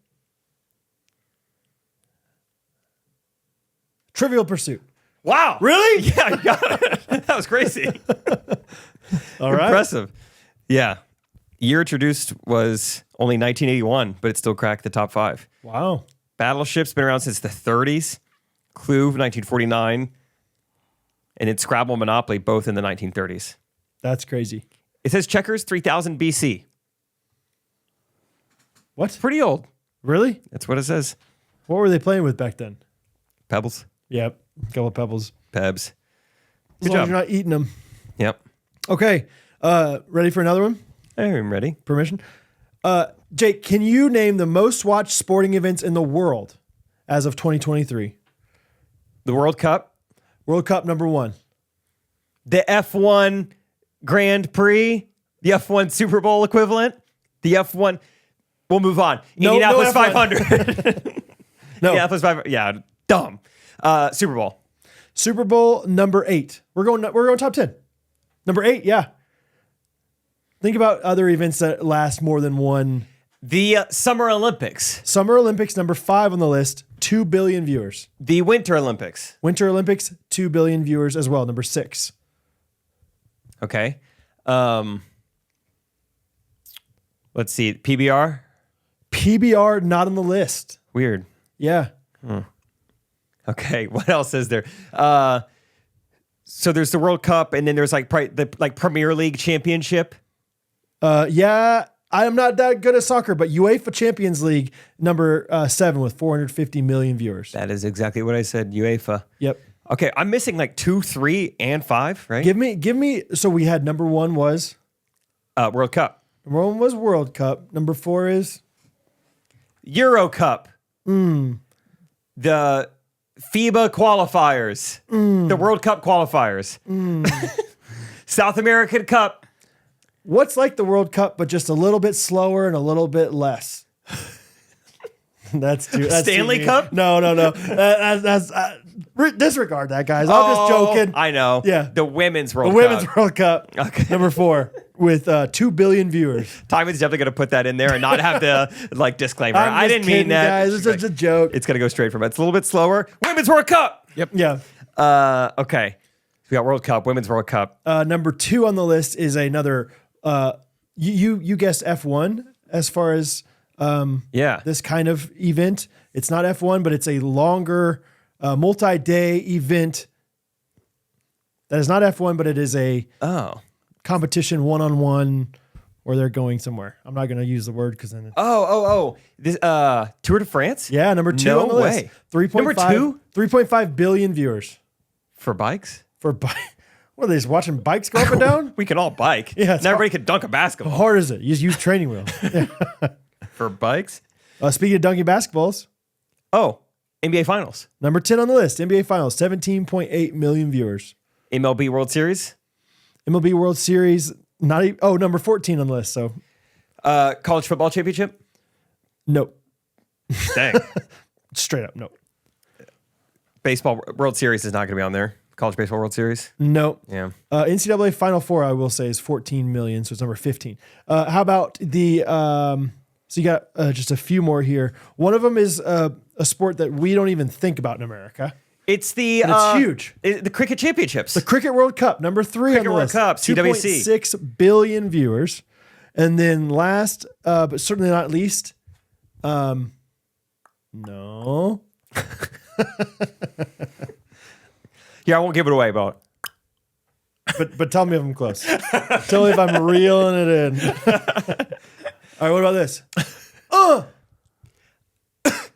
Trivial Pursuit. Wow. Really? Yeah, you got it. That was crazy. All right. Impressive. Yeah. Year introduced was only 1981, but it still cracked the top 5. Wow. Battleship's been around since the 30s. Clue, 1949. And it's Scrabble and Monopoly, both in the 1930s. That's crazy. It says checkers 3000 BC. What? Pretty old. Really? That's what it says. What were they playing with back then? Pebbles. Yep. A couple of pebbles. Pebs. As Good long as job. you're not eating them. Yep. Okay. Ready for another one? I'm ready. Permission? Jake, can you name the most watched sporting events in the world as of 2023? The World Cup. World Cup number 1. The F1 Grand Prix. The F1 Super Bowl equivalent. The F1. We'll move on. No, Indianapolis no F1. 500. No. Indianapolis 500. Yeah, dumb. Super Bowl. Super Bowl number 8. We're going top 10. Number 8, yeah. Think about other events that last more than one. The Summer Olympics. Summer Olympics number 5 on the list, 2 billion viewers. The Winter Olympics. Winter Olympics, 2 billion viewers as well, number 6. Okay. Let's see. PBR. PBR not on the list. Weird. Yeah. Okay. What else is there? So there's the World Cup, and then there's like the Premier League Championship. Yeah, I'm not that good at soccer, but UEFA Champions League number 7 with 450 million viewers. That is exactly what I said. UEFA. Yep. Okay, I'm missing like 2, 3, and 5. Right? Give me. So we had number 1 was World Cup. number 1 was World Cup. Number 4 is Euro Cup. The FIBA qualifiers. The World Cup qualifiers. South American Cup. what's like the World Cup, but just a little bit slower and a little bit less. That's Stanley too Cup? No. Disregard that, guys. I'm just joking. I know. Yeah. The Women's World The Cup. Women's World Cup, Okay. number 4, with 2 billion viewers. Timon's definitely going to put that in there and not have the disclaimer. I'm I just didn't mean kidding, that. guys. It's just a joke. It's going to go straight from it. It's a little bit slower. Women's World Cup. Yep. Yeah. Okay. We got World Cup, Women's World Cup. Number 2 on the list is another. You guessed F1 as far as Yeah. this kind of event. It's not F1, but it's a longer multi-day event. That is not F1, but it is a competition one-on-one where they're going somewhere. I'm not going to use the word because then. This Tour de France? Yeah, number 2 No on the way. list. 3.5, Number 2? 3.5 billion viewers For bikes? for What are they just watching bikes go up and down? We can all bike. Yeah, Not everybody can dunk a basketball. How hard is it? You just use training wheels. Yeah. For bikes? Speaking of dunking basketballs, Oh, NBA Finals. number 10 on the list, NBA Finals, 17.8 million viewers. MLB World Series. MLB World Series, not even, number 14 on the list. So, College Football Championship. no. Dang. Straight up, no. Baseball World Series is not going to be on there. College Baseball World Series. No. Yeah. NCAA Final Four, I will say, is 14 million, so it's number 15. How about the, so you got just a few more here. One of them is a sport that we don't even think about in America. It's the It's huge. The cricket championships. The Cricket World Cup, number 3 Cricket on the World list. Cup, CWC. 2.6 billion viewers. And then last, but certainly not least, no. Yeah, I won't give it away, but But tell me if I'm close. Tell me if I'm reeling it in. All right, what about this?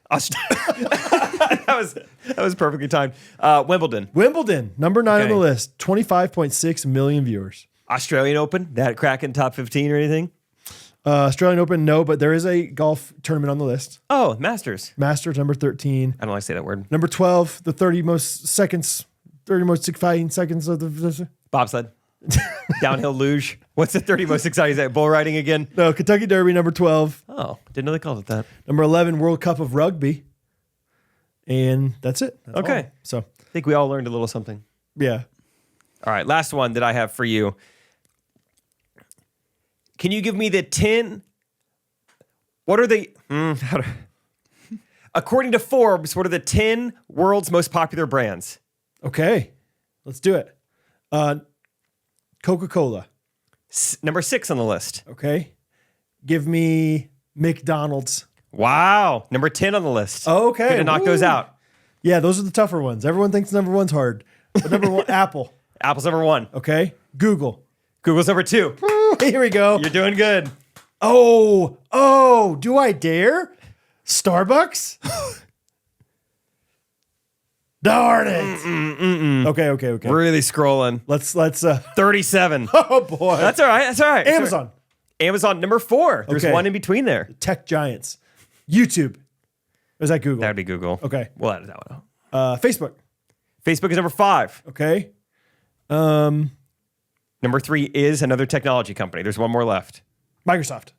that was perfectly timed. Wimbledon, Wimbledon, number 9 on the Okay. list, 25.6 million viewers. Australian Open. That cracking top 15 or anything? Australian Open, no, but there is a golf tournament on the list. Oh, Masters. Masters, number 13. I don't like to say that word. Number 12, the 30 most exciting seconds of the. Bobsled. Downhill luge. What's the 30 most exciting? Is that bull riding again? No, Kentucky Derby, number 12. Oh, didn't know they called it that. Number 11, World Cup of Rugby. And that's it. That's Okay. all. So, I think we all learned a little something. yeah. All right, last one that I have for you. Can you give me the 10? What are the according to Forbes, what are the 10 world's most popular brands? Okay. Let's do it. Coca-Cola. Number 6 on the list. Okay. Give me McDonald's. Wow. Number 10 on the list. Okay. Good to knock those Woo. out. Yeah, those are the tougher ones. Everyone thinks number 1's hard. But number 1, Apple. Apple's number 1. Okay. Google. Google's number 2. Here we go. You're doing good. Oh, do I dare? Starbucks? Darn it. Okay. Really scrolling. Let's 37. oh boy. That's all right. That's all right. Amazon. Amazon number 4. There's Okay. one in between there. Tech giants. YouTube. Or is that Google? That would be Google. Okay. We'll edit that one out. Facebook. Facebook is number 5. Okay. Number 3 is another technology company. There's one more left. Microsoft.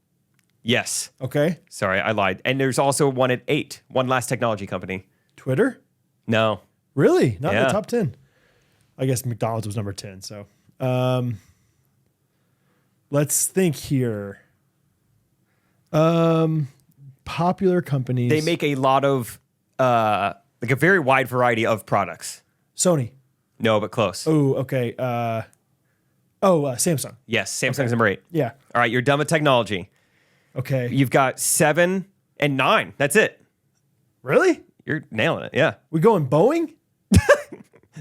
Yes. Okay. Sorry, I lied. And there's also one at 8. One last technology company. Twitter. No. Really? Not in Yeah. the top 10. I guess McDonald's was number 10. So let's think here. Popular companies. They make a lot of, like a very wide variety of products. Sony. No, but close. Oh, okay. Samsung. Yes, Samsung's number 8. Yeah. All right, you're done with technology. Okay. You've got 7 and 9. That's it. Really? You're nailing it. Yeah. We going Boeing?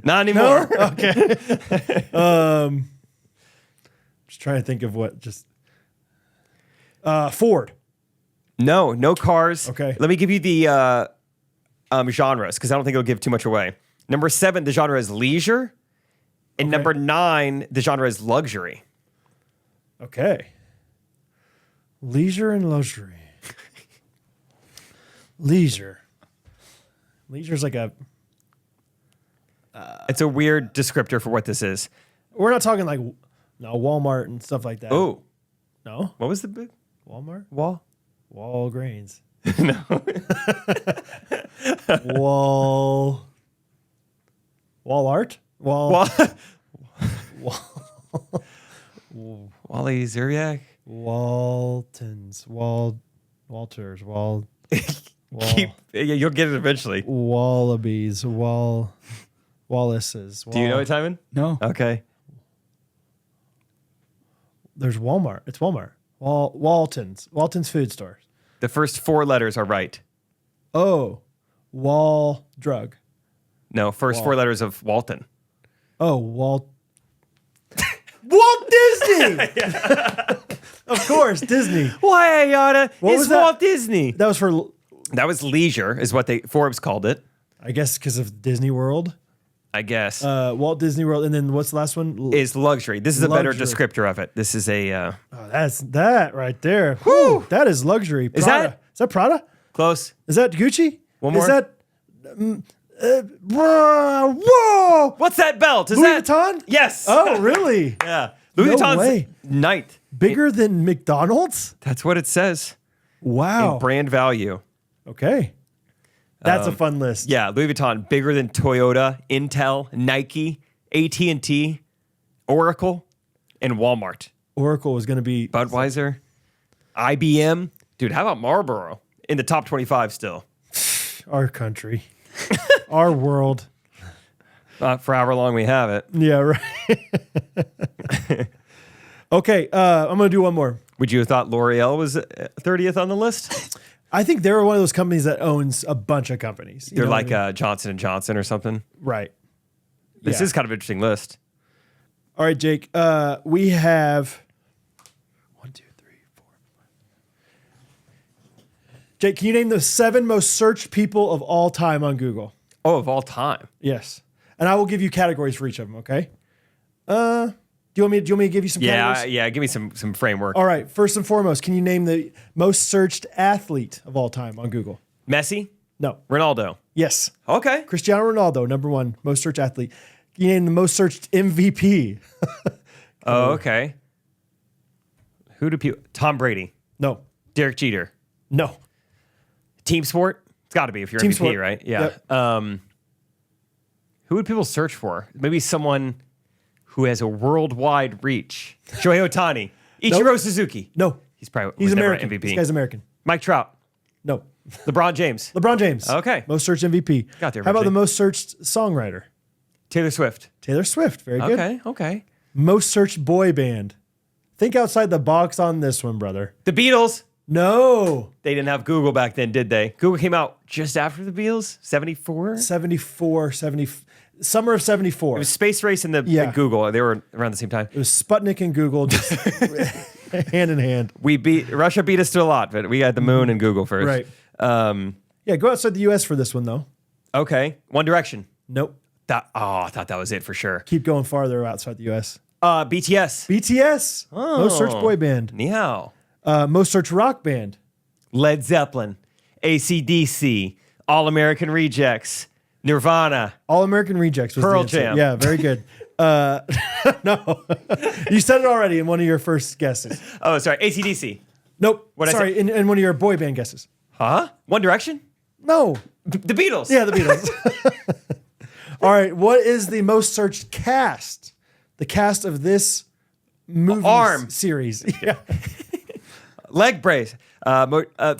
Not anymore. Okay. Just trying to think of what just Ford. No cars. Okay. Let me give you the genres because I don't think it'll give too much away. Number 7, the genre is leisure. And number 9, the genre is luxury. Okay. Leisure and luxury. Leisure. Leisure's like a. It's a weird descriptor for what this is. We're not talking like Walmart and stuff like that. Oh, No? what was the big Walmart? wall? Walgreens. No. Wall art? Wall Wally Zuriak? Waltons. Walters. You'll get it eventually. Wallabies. Wallaces. Do you know it, Timon? No. Okay. There's Walmart. It's Walmart. Waltons. Waltons food stores. The first 4 letters are right. Oh. Wall drug. No, first 4 letters of Walton. Oh, Walt Disney. Of course, Disney. Why, Ayana? What It's was that? Walt Disney. That was for, That was leisure, is what Forbes called it. I guess, because of Disney World. I guess. Walt Disney World, and then what's the last one? Is luxury. This is a better Luxury. descriptor of it. This is a Oh, that's that right there. Whew, that is luxury. Prada. Is that Prada? close. Is that Gucci? One more. Is that? Whoa! What's that belt? Is Louis that Vuitton? Yes. Oh, really? Yeah. Louis No Vuitton's way. ninth. Bigger than McDonald's? That's what it says. Wow. In brand value. Okay. That's a fun list. Yeah, Louis Vuitton bigger than Toyota, Intel, Nike, AT&T, Oracle, and Walmart. Oracle was going to be Budweiser, IBM. Dude, how about Marlboro in the top 25 still? our country, our world. For however long we have it. Yeah, right. Okay, I'm going to do one more. Would you have thought L'Oreal was 30th on the list? I think they're one of those companies that owns a bunch of companies. You They're know like what I mean? Johnson & Johnson or something. Right. This Yeah. is kind of an interesting list. All right, Jake. We have 1, 2, 3, 4, 5. Jake, can you name the 7 most searched people of all time on Google? Oh, of all time. Yes. And I will give you categories for each of them, okay? Do you want me to give you some categories? Yeah, give me some framework. All right. First and foremost, can you name the most searched athlete of all time on Google? Messi? No. Ronaldo? Yes. Okay. Cristiano Ronaldo, number 1, most searched athlete. Can you name the most searched MVP? Oh, okay. Who do people... Tom Brady. No. Derek Jeter. No. Team sport? It's got to be if you're Team MVP, sport. right? Yeah. Yep. Who would people search for? Maybe someone who has a worldwide reach. Shohei Ohtani. Ichiro Suzuki. No. He's probably He's was never American. MVP. This guy's American. Mike Trout. No. LeBron James. LeBron James. Okay. Most searched MVP. Got there How about eventually. the most searched songwriter? Taylor Swift. Taylor Swift. Very good. Okay. Most searched boy band. Think outside the box on this one, brother. The Beatles. No. They didn't have Google back then, did they? Google came out just after the Beatles? 74? 74, 70, summer of 74. It was Space Race and Yeah. and Google. They were around the same time. It was Sputnik and Google just hand in hand. Russia beat us to a lot, but we had the moon and Google first. Right. Um, Yeah, go outside the U.S. for this one, though. okay. One Direction. Nope. I thought that was it for sure. Keep going farther outside the U.S. BTS. BTS. Most searched boy band. Meow. Most searched rock band. Led Zeppelin. AC/DC. All American Rejects. Nirvana. All American Rejects was Pearl the answer. Jam. Yeah, very good. No. You said it already in one of your first guesses. Oh, sorry. AC/DC. Nope. What'd I Sorry, in one of your boy band guesses. Huh? One Direction? No. The Beatles. Yeah, the Beatles. All right. What is the most searched cast? The cast of this movie Arm. series. Yeah. Leg brace.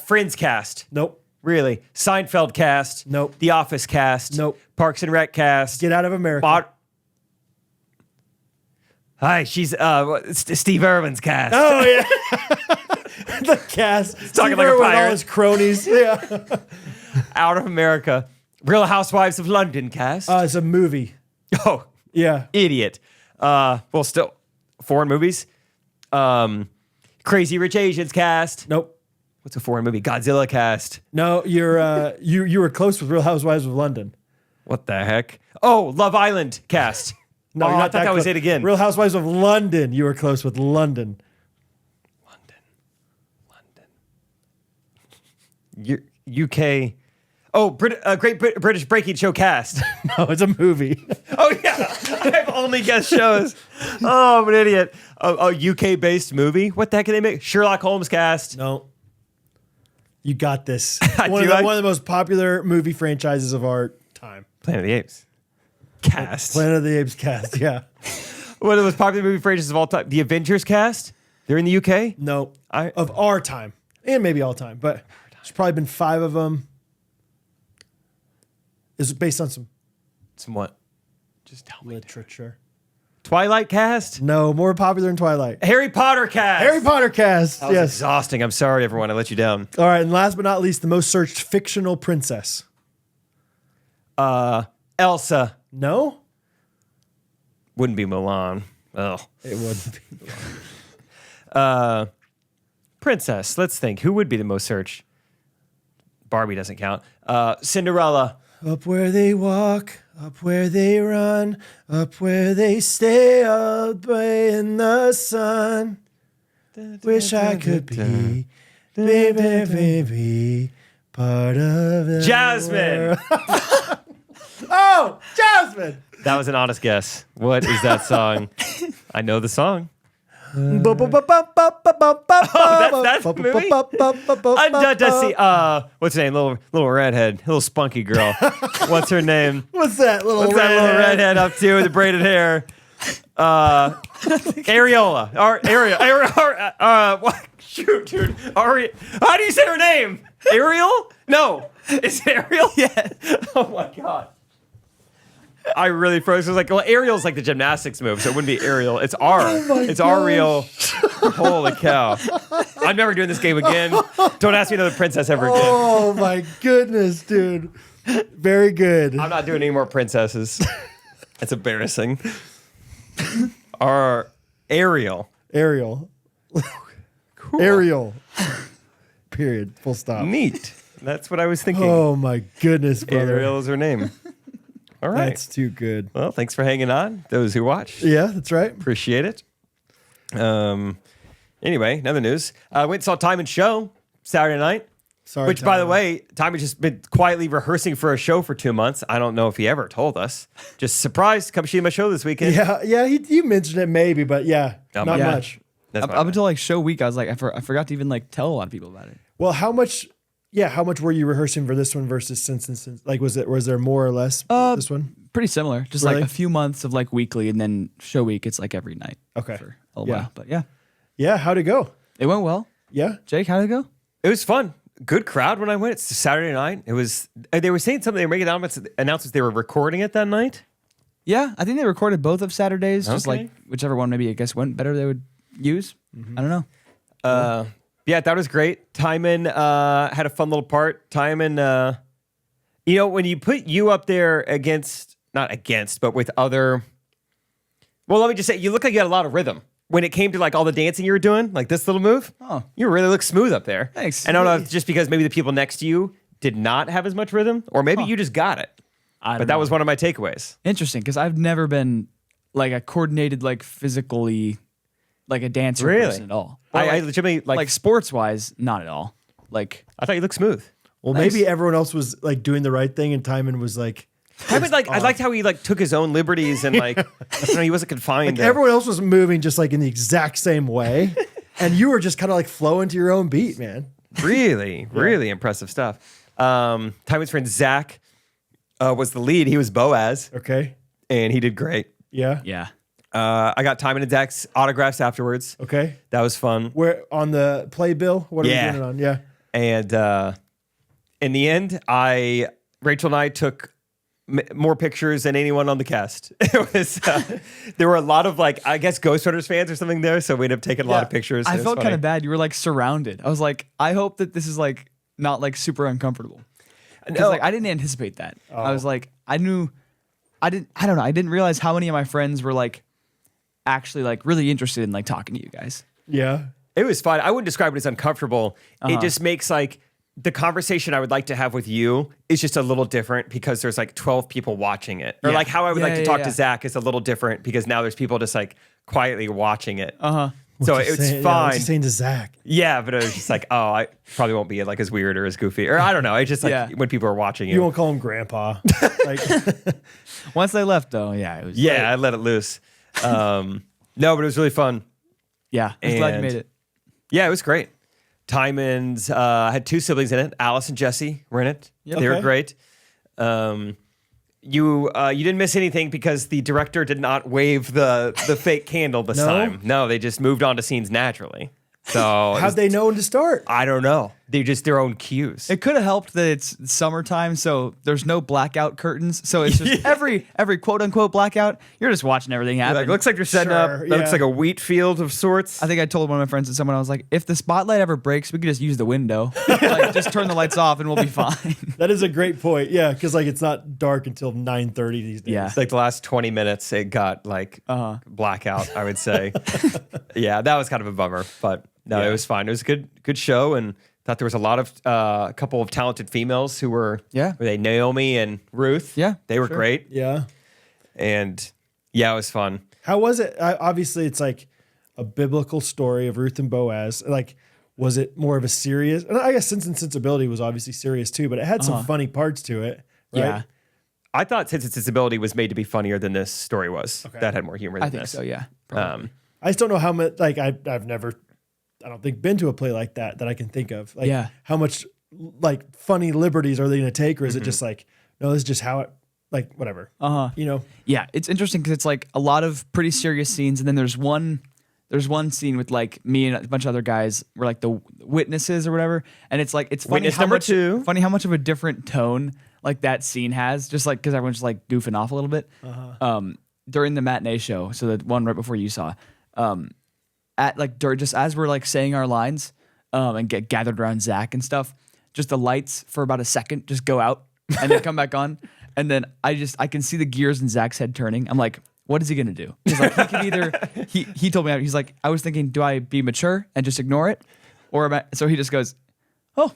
Friends cast. Nope. Really? Seinfeld cast. Nope. The Office cast. Nope. Parks and Rec cast. Get out of America. Hi, she's Steve Irwin's cast. Oh yeah. The cast. Talking Steve like a Irwin with all pirate. his cronies. Yeah. Out of America. Real Housewives of London cast. It's a movie. Oh, Yeah. idiot. Well, still foreign movies. Crazy Rich Asians cast. Nope. What's a foreign movie? Godzilla cast. No, you're you were close with Real Housewives of London. What the heck? Oh, Love Island cast. No, Oh, you're I not thought that was close. it again. Real Housewives of London. You were close with London. UK. Oh, Great British Breaking Show cast. No, it's a movie. Oh yeah, I've only guessed shows. Oh, I'm an idiot. A UK based movie. What the heck can they make? Sherlock Holmes cast. No. You got this. Do One of I? the most popular movie franchises of our time. Planet of the Apes cast. Planet of the Apes cast. Yeah. One of the most popular movie franchises of all time. The Avengers cast. They're in the UK. No. Of our time. And maybe all time. But there's probably been 5 of them. Is based on some Somewhat. Just tell me. literature. Twilight cast. No, more popular than Twilight. Harry Potter cast. Harry Potter cast. That was Yes. exhausting. I'm sorry, everyone. I let you down. All right, and last but not least, the most searched fictional princess. Elsa. No, Wouldn't be Milan. Oh. it wouldn't be. Princess. Let's think. Who would be the most searched? Barbie doesn't count. Cinderella. Up where they walk, up where they run, up where they stay up in the sun. Wish I could be, baby, part of the Jasmine. world. Oh, Jasmine. That was an honest guess. What is that song? I know the song. Oh, that's the movie? What's her name? Little redhead, little spunky girl. What's her name? What's that little What's that little redhead up to with the braided hair? Ariola. What? Shoot, dude. How do you say her name? Ariel? No. Is it Ariel? Yeah. Oh my god. I really froze. I was like, well, Ariel's like the gymnastics move, so it wouldn't be Ariel. It's R. It's Ariel. Holy cow. I'm never doing this game again. Don't ask me another princess ever again. Oh my goodness, dude. Very good. I'm not doing any more princesses. That's embarrassing. Ariel. Ariel. Cool. Ariel. Period. Full stop. Neat. That's what I was thinking. Oh my goodness, brother. Ariel is her name. All right. That's too good. Well, thanks for hanging on, those who watched. Yeah, that's right. Appreciate it. Anyway, another news. I went and saw Timon show Saturday night. Sorry. Which, by the Tyler. way, Timon's just been quietly rehearsing for a show for 2 months. I don't know if he ever told us. Just surprised, come see my show this weekend. Yeah, you mentioned it maybe, but yeah, not yeah. much. That's my Up until like show week, I was like, I forgot to even like tell a lot of people about it. Well, how much were you rehearsing for this one versus since? Like, was there more or less this one? Pretty similar, just Really? like a few months of like weekly, and then show week, it's like every night. Okay. For a Yeah. while, but yeah, Yeah, how'd it go? it went well. Yeah. Jake, how'd it go? It was fun. Good crowd when I went. It's Saturday night. It was. They were saying something. They were making announcements. They were recording it that night. Yeah, I think they recorded both of Saturdays, just Okay. like whichever one maybe I guess went better they would use. I don't know. Yeah, that was great. Timon had a fun little part. Timon, when you put you up there not against, but with other. Well, let me just say, you look like you had a lot of rhythm. When it came to like all the dancing you were doing, like this little move, you really look smooth up there. Thanks. And I don't know if it's just because maybe the people next to you did not have as much rhythm, or maybe you just got it. But that was one of my takeaways. Interesting, because I've never been like a coordinated, like physically, like a dancer Really? person at all. I legitimately Like sports wise, not at all. Like I thought you looked smooth. Well, Nice. maybe everyone else was like doing the right thing, and Timon was like, I liked how he like took his own liberties and like he wasn't confined. to- everyone else was moving just like in the exact same way, and you were just kind of like flowing to your own beat, man. Really, really impressive stuff. Timon's friend Zach was the lead. He was Boaz, Okay. and he did great. Yeah. yeah, I got Timon and Zach's autographs afterwards. Okay. That was fun. Where on the playbill? What are we Yeah. doing it on? Yeah. And in the end, Rachel and I took more pictures than anyone on the cast. It was there were a lot of like I guess Ghostrunners fans or something there, so we ended up taking a lot of pictures. I It was felt kind funny. of bad. You were like surrounded. I was like, I hope that this is like not like super uncomfortable. Because No. like I didn't anticipate that. I was like, I don't know. I didn't realize how many of my friends were like actually like really interested in like talking to you guys. Yeah. It was fun. I wouldn't describe it as uncomfortable. It just makes like the conversation I would like to have with you is just a little different because there's like 12 people watching it. Or Yeah. like how I would like to talk Yeah. to Zach is a little different because now there's people just like quietly watching it. So What's he it's saying? Yeah, fine. what's he saying to Zach? Yeah, but it was just like, oh, I probably won't be like as weird or as goofy. Or I don't know. It's just like Yeah. when people are watching You you. won't call him grandpa. Like, Once they left though, yeah, it was Yeah, I let it loose. No, but it was really fun. yeah. I'm glad you And- made it. Yeah, it was great. Timon's had two siblings in it. Alice and Jesse were in it. Yep. They were Okay. great. You didn't miss anything because the director did not wave the fake candle this No? time. No, they just moved on to scenes naturally. So how'd they know when to start? I don't know. They just their own cues. It could have helped that it's summertime, so there's no blackout curtains. So it's just every quote unquote blackout, you're just watching everything happen. Like, looks like they're setting up. Sure, That looks yeah. like a wheat field of sorts. I think I told one of my friends at someone, I was like, if the spotlight ever breaks, we could just use the window. Like, just turn the lights off and we'll be fine. That is a great point. Yeah, because like it's not dark until 9:30 these days. Yeah. It's like the last 20 minutes, it got like blackout, I would say. Yeah, that was kind of a bummer, but no, Yeah. it was fine. It was a good show, and Thought there was a lot of a couple of talented females who were Yeah. Were they Naomi and Ruth? Yeah, they were sure. great, Yeah. and yeah, it was fun. How was it? Obviously, it's like a biblical story of Ruth and Boaz. Like, was it more of a serious? And I guess Sense and Sensibility was obviously serious too, but it had some funny parts to it. Right? Yeah. I thought Sense and Sensibility was made to be funnier than this story was. Okay. That had more humor than I think this. so. Yeah. I just don't know how much. Like, I've never, I don't think, been to a play like that I can think of. Like, Yeah. how much like funny liberties are they going to take, or is it just like, no, this is just how it, like, whatever. You know. Yeah, it's interesting because it's like a lot of pretty serious scenes, and then there's one scene with like me and a bunch of other guys. We're like the witnesses or whatever, and it's like it's funny Witness how number much 2. funny how much of a different tone like that scene has, just like because everyone's just like goofing off a little bit. During the matinee show, so the one right before you saw, at like just as we're like saying our lines, and get gathered around Zach and stuff, just the lights for about a second just go out and then come back on. And then I can see the gears in Zach's head turning. I'm like, what is he gonna do? He's like, he can either he told me, he's like, I was thinking, do I be mature and just ignore it, or am I? So he just goes, oh,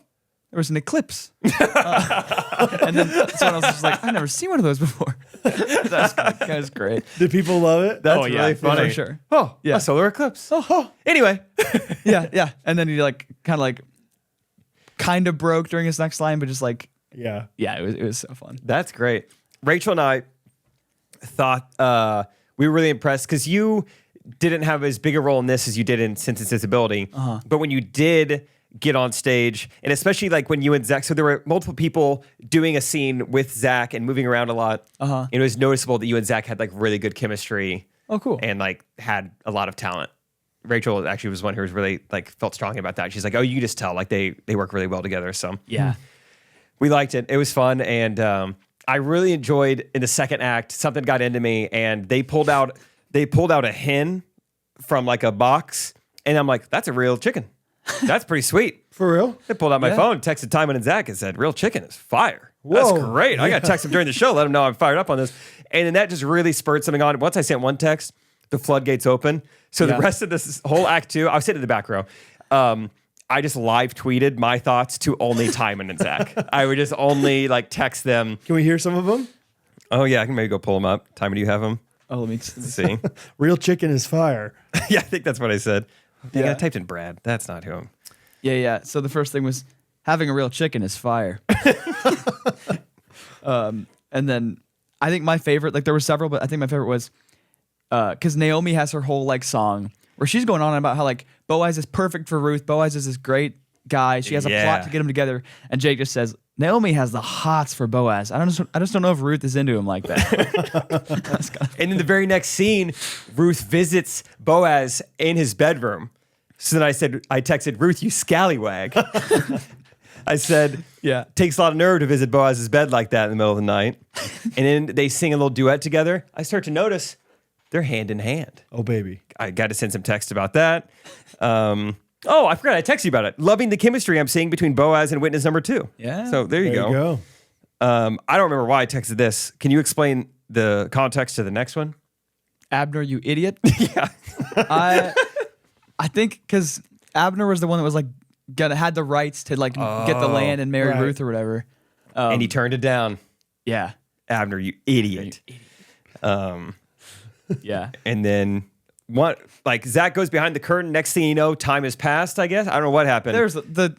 there was an eclipse, and then someone else was just like, I've never seen one of those before. That was great. Did people love it? That's really funny. for sure. Oh, Yeah. a solar eclipse. Oh. Anyway, Yeah. And then he like kind of broke during his next line, but just like, Yeah. yeah, it was so fun. that's great. Rachel and I thought we were really impressed because you didn't have as big a role in this as you did in Sense and Sensibility. But when you did get on stage, and especially like when you and Zach, so there were multiple people doing a scene with Zach and moving around a lot. And it was noticeable that you and Zach had like really good chemistry. Oh, cool. And like had a lot of talent. Rachel actually was one who was really like felt strongly about that. She's like, oh, you just tell like they work really well together. So Yeah. we liked it. It was fun. And I really enjoyed in the second act, something got into me and they pulled out a hen from like a box. And I'm like, that's a real chicken. That's pretty sweet. For real? I pulled out my Yeah. phone, texted Timon and Zach and said, real chicken is fire. Whoa. That's great. I got to text them during the show, let them know I'm fired up on this. And then that just really spurred something on. Once I sent one text, the floodgates open. So Yeah. the rest of this whole act 2, I was sitting in the back row. I just live tweeted my thoughts to only Timon and Zach. I would just only like text them. Can we hear some of them? Oh yeah, I can maybe go pull them up. Timon, do you have them? Oh, let me Let's see. Real chicken is fire. Yeah, I think that's what I said. Dang, Yeah. I typed in Brad. That's not him. Yeah. So the first thing was having a real chicken is fire. And then I think my favorite, like there were several, but I think my favorite was because Naomi has her whole like song where she's going on about how like Boaz is perfect for Ruth. Boaz is this great guy. She has a Yeah. plot to get them together. And Jake just says, Naomi has the hots for Boaz. I just don't know if Ruth is into him like that. And in the very next scene, Ruth visits Boaz in his bedroom. So then I texted Ruth, you scallywag. I said, Yeah. takes a lot of nerve to visit Boaz's bed like that in the middle of the night. And then they sing a little duet together. I start to notice they're hand in hand. Oh, baby. I got to send some text about that. Oh, I forgot I texted you about it. Loving the chemistry I'm seeing between Boaz and witness number 2. Yeah. So there you go. I don't remember why I texted this. Can you explain the context to the next one? Abner, you idiot. Yeah. I think because Abner was the one that was like had the rights to like get the land and marry right. Ruth or whatever. And he turned it down. Yeah. Abner, you idiot. Yeah. And then what? Like Zach goes behind the curtain. Next thing you know, time has passed. I guess I don't know what happened. There's the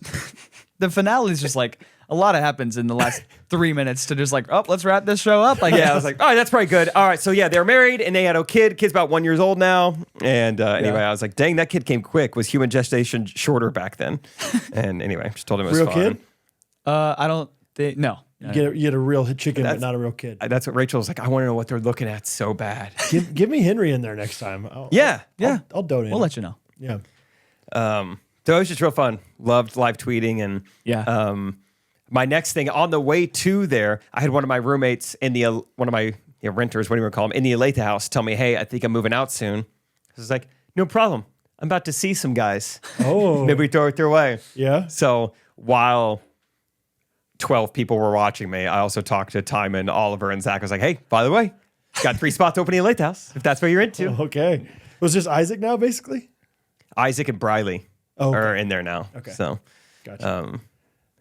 finale is just like a lot of happens in the last 3 minutes to just like, oh, let's wrap this show up. Yeah, I was like, all right, that's probably good. All right, so yeah, they're married and they had a kid. Kid's about 1 year old now. And anyway, I was like, dang, that kid came quick. Was human gestation shorter back then? And anyway, just told him it was Real fine. kid? I don't think no. You get a real chicken, but That's- not a real kid. That's what Rachel was like. I want to know what they're looking at so bad. Give me Henry in there next time. Yeah. I'll donate. We'll let you know. Yeah. So it was just real fun. Loved live tweeting and Yeah. my next thing on the way to there, I had one of my roommates in the one of my renters, what do you want to call them, in the Olathe house, tell me, hey, I think I'm moving out soon. I was like, no problem. I'm about to see some guys. Oh. Maybe we throw it their way. Yeah. So while 12 people were watching me, I also talked to Timon, Oliver, and Zach. I was like, hey, by the way, got 3 spots open in the Olathe house, if that's what you're into. Okay. Was just Isaac now, basically? Isaac and Briley Oh, okay. are in there now. Okay. So Gotcha.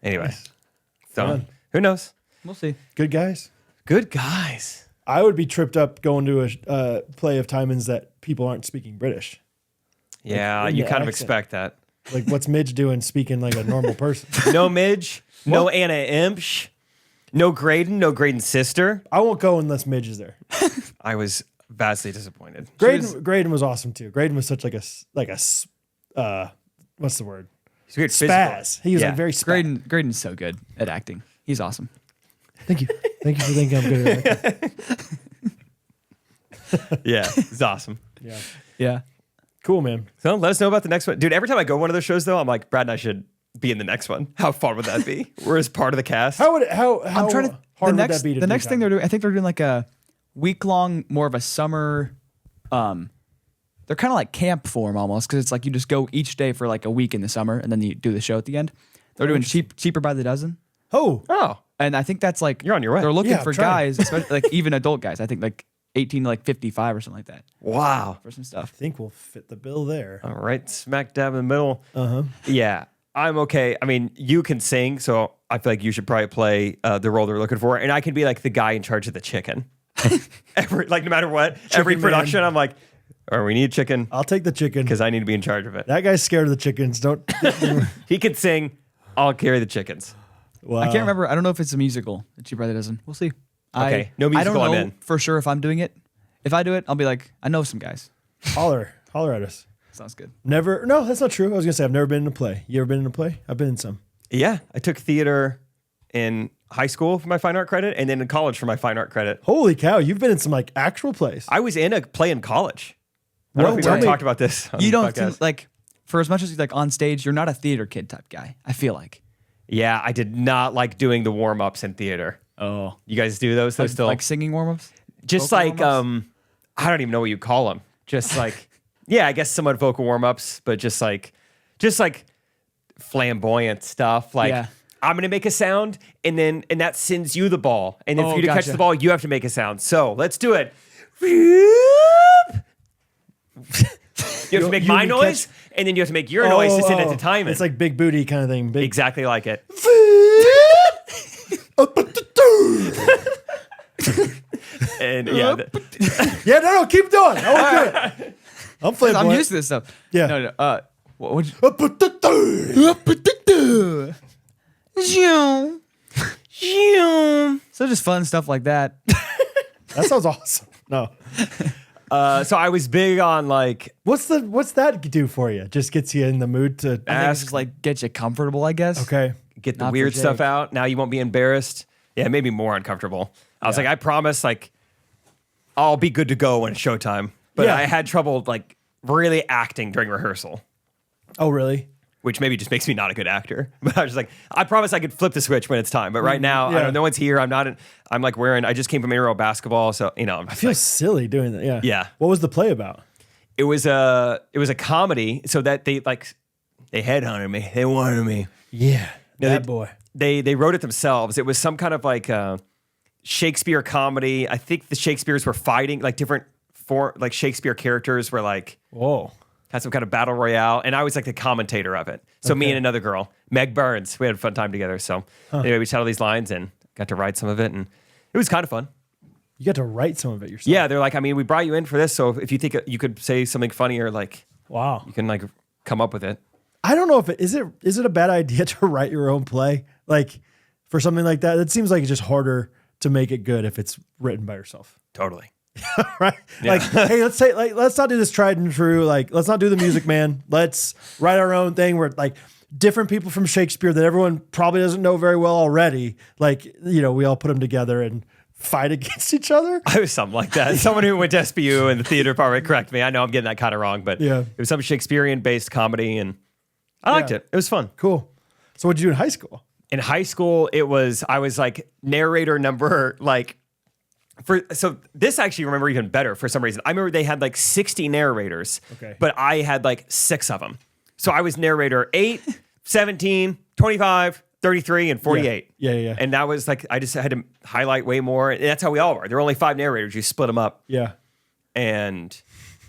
Anyway, Nice. so Fun. who knows? We'll see. Good guys. Good guys. I would be tripped up going to a play of Timon's that people aren't speaking British. Yeah, in you the kind of accent. expect that. Like, what's Midge doing speaking like a normal person? No Midge, no Anna Impsh, no Graydon's sister. I won't go unless Midge is there. I was vastly disappointed. Graydon was awesome too. Graydon was such like a what's the word? He's weird physical. Spaz. He was Yeah. like very spaz. Graydon's so good at acting. He's awesome. Thank you. Thank you for thinking I'm good at that. Yeah, it's awesome. Yeah. Yeah. Cool, man. So let us know about the next one. Dude, every time I go to one of those shows, though, I'm like, Brad and I should be in the next one. How fun would that be? We're as part of the cast. How I'm trying to. hard The would next, that be to the do, next thing Tom? they're doing, I think they're doing like a week long, more of a summer. They're kind of like camp form almost because it's like you just go each day for like a week in the summer and then you do the show at the end. They're doing cheaper by the dozen, Oh, and I think that's like You're on your way. They're looking Yeah, for I'm trying. guys, especially like even adult guys. I think like 18 to like 55 or something like that wow. for some stuff. I think we'll fit the bill there. All right, smack dab in the middle. Uh-huh. Yeah, I'm okay. I mean, you can sing, so I feel like you should probably play the role they're looking for, and I can be like the guy in charge of the chicken. No matter what, every man. production, I'm like, "Oh, we need chicken I'll take the chicken. because I need to be in charge of it." That guy's scared of the chickens. Don't. He can sing. I'll carry the chickens. Wow. I can't remember. I don't know if it's a musical that Cheaper by the Dozen. We'll see. Okay, no I musical, don't I'm know in. for sure if I'm doing it. If I do it, I'll be like, I know some guys. Holler at us. Sounds good. Never. No, that's not true. I was gonna say I've never been in a play. You ever been in a play? I've been in some. Yeah, I took theater in high school for my fine art credit, and then in college for my fine art credit. Holy cow! You've been in some like actual plays. I was in a play in college. I don't know if we've ever way. talked about this. On You the don't podcast. think, like, for as much as you like on stage, you're not a theater kid type guy. I feel like. Yeah, I did not like doing the warm ups in theater. Oh, You guys do those? Those still like singing warm ups. just vocal like warm-ups? I don't even know what you call them. Just like yeah, I guess somewhat vocal warm ups, but just like flamboyant stuff. Like Yeah. I'm gonna make a sound, and that sends you the ball, and then Oh, for you to catch gotcha. the ball, you have to make a sound. So let's do it. You have to make You my can noise, and then you have to make your noise to send it to Timon. It's like big booty kind of thing. Big. exactly like it. And yeah, Yeah, no, keep doing. I won't do it. I'm flamboyant. I'm used to this stuff. Yeah. No. What would you? So just fun stuff like that. That sounds awesome. No. so I was big on like What's that do for you? Just gets you in the mood to I think it's ask, just like get you comfortable, I guess. Okay. get the Not for weird stuff Jake. out. Now you won't be embarrassed. Yeah, it made me more uncomfortable. I was Yeah. like, I promise, like, I'll be good to go when it's showtime. But Yeah. I had trouble like really acting during rehearsal, Oh, really? which maybe just makes me not a good actor. But I was just like, I promise I could flip the switch when it's time. But right now, Yeah. no one's here. I'm not. I'm like wearing. I just came from intramural basketball, so I'm I just feel like, silly doing that. Yeah. Yeah. What was the play about? it was a comedy. So that they headhunted me. They wanted me. Yeah. That they- boy. They wrote it themselves. It was some kind of like Shakespeare comedy. I think the Shakespeares were fighting like different like Shakespeare characters were like Whoa. had some kind of battle royale, and I was like the commentator of it. So me Okay. and another girl, Meg Burns, we had a fun time together. So anyway, we shot all these lines and got to write some of it, and it was kind of fun. You got to write some of it yourself. Yeah, they're like, I mean, we brought you in for this, so if you think you could say something funny or like Wow. you can like come up with it. I don't know if is it a bad idea to write your own play? Like for something like that, it seems like it's just harder to make it good if it's written by yourself. Totally. Right? Like, hey, let's not do this tried and true. Like, let's not do the Music Man. Let's write our own thing where like different people from Shakespeare that everyone probably doesn't know very well already. Like, we all put them together and fight against each other. I was something like that. Someone who went to SBU in the theater department correct me. I know I'm getting that kind of wrong, but Yeah. it was some Shakespearean-based comedy, and I liked Yeah. it. It was fun. Cool. So what'd you do in high school? In high school, I was like narrator number like so this I actually remember even better for some reason. I remember they had like 60 narrators, Okay. but I had like 6 of them. So I was narrator 8, 17, 25, 33, and 48. Yeah. And that was like, I just had to highlight way more. And that's how we all were. There were only 5 narrators. You split them up. Yeah. And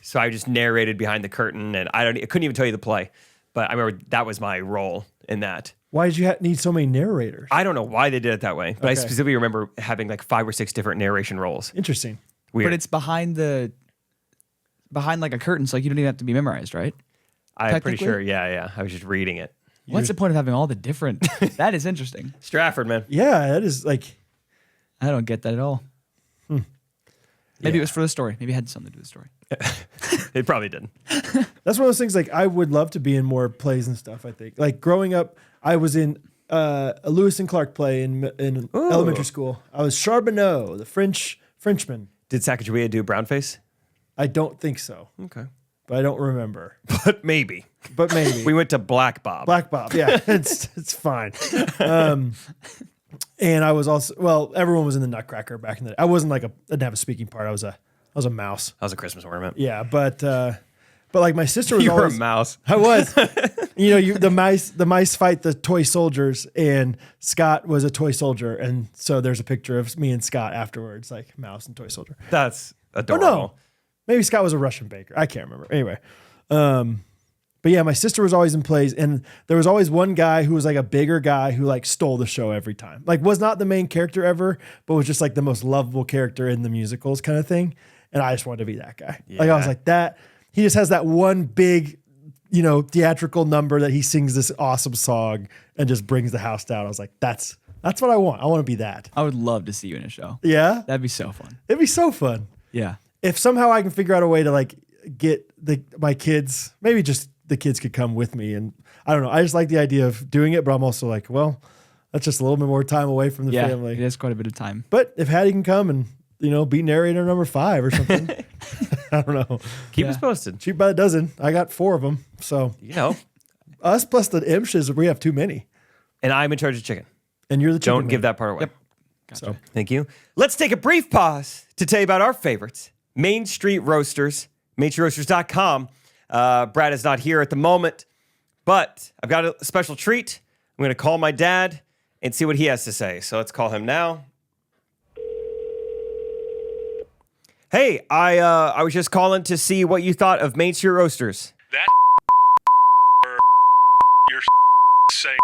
so I just narrated behind the curtain, and I couldn't even tell you the play, but I remember that was my role in that. Why did you need so many narrators? I don't know why they did it that way, but I Okay. specifically remember having like 5 or 6 different narration roles. Interesting. Weird. But it's behind like a curtain, so like you don't even have to be memorized, right? I'm pretty technically? sure. Yeah. I was just reading it. What's the point of having all the different? That is interesting. Stratford, man. Yeah, that is like. I don't get that at all. Maybe it was for the story. Maybe it had something to do with the story. It probably didn't. That's one of those things. Like, I would love to be in more plays and stuff. I think. Like growing up, I was in a Lewis and Clark play in elementary school. I was Charbonneau, the Frenchman. Did Sacagawea do brownface? I don't think so, Okay. but I don't remember. But maybe. But maybe We went to Black Bob. Black Bob. Yeah, it's fine. And I was also everyone was in the Nutcracker back in the day. I wasn't like didn't have a speaking part. I was a mouse. That was a Christmas ornament. Yeah, but like my sister was You were always a mouse. I was. The mice fight the toy soldiers, and Scott was a toy soldier, and so there's a picture of me and Scott afterwards, like mouse and toy soldier. That's Oh adorable. no, maybe Scott was a Russian baker. I can't remember. Anyway, but yeah, my sister was always in plays, and there was always one guy who was like a bigger guy who like stole the show every time. Like was not the main character ever, but was just like the most lovable character in the musicals kind of thing. And I just wanted to be that guy. Like I was like that. He just has that one big, theatrical number that he sings this awesome song and just brings the house down. I was like, that's what I want. I want to be that. I would love to see you in a show. Yeah, That'd be so fun. it'd be so fun. Yeah. If somehow I can figure out a way to like get my kids, maybe just the kids could come with me. And I don't know. I just like the idea of doing it, but I'm also like, well, that's just a little bit more time away from the Yeah. family. It is quite a bit of time. But if Hattie can come and, be narrator number 5 or something, I don't know. Keep Yeah. us posted. Cheap by the dozen. I got 4 of them. So us plus the Imshes, we have too many. And I'm in charge of chicken. And you're the chicken Don't give man. that part away. Yep. So Thank you. Let's take a brief pause to tell you about our favorites, Main Street Roasters, MainStreetRoasters.com. Brad is not here at the moment, but I've got a special treat. I'm going to call my dad and see what he has to say. So let's call him now. Hey, I was just calling to see what you thought of Main Street Roasters. That you're saying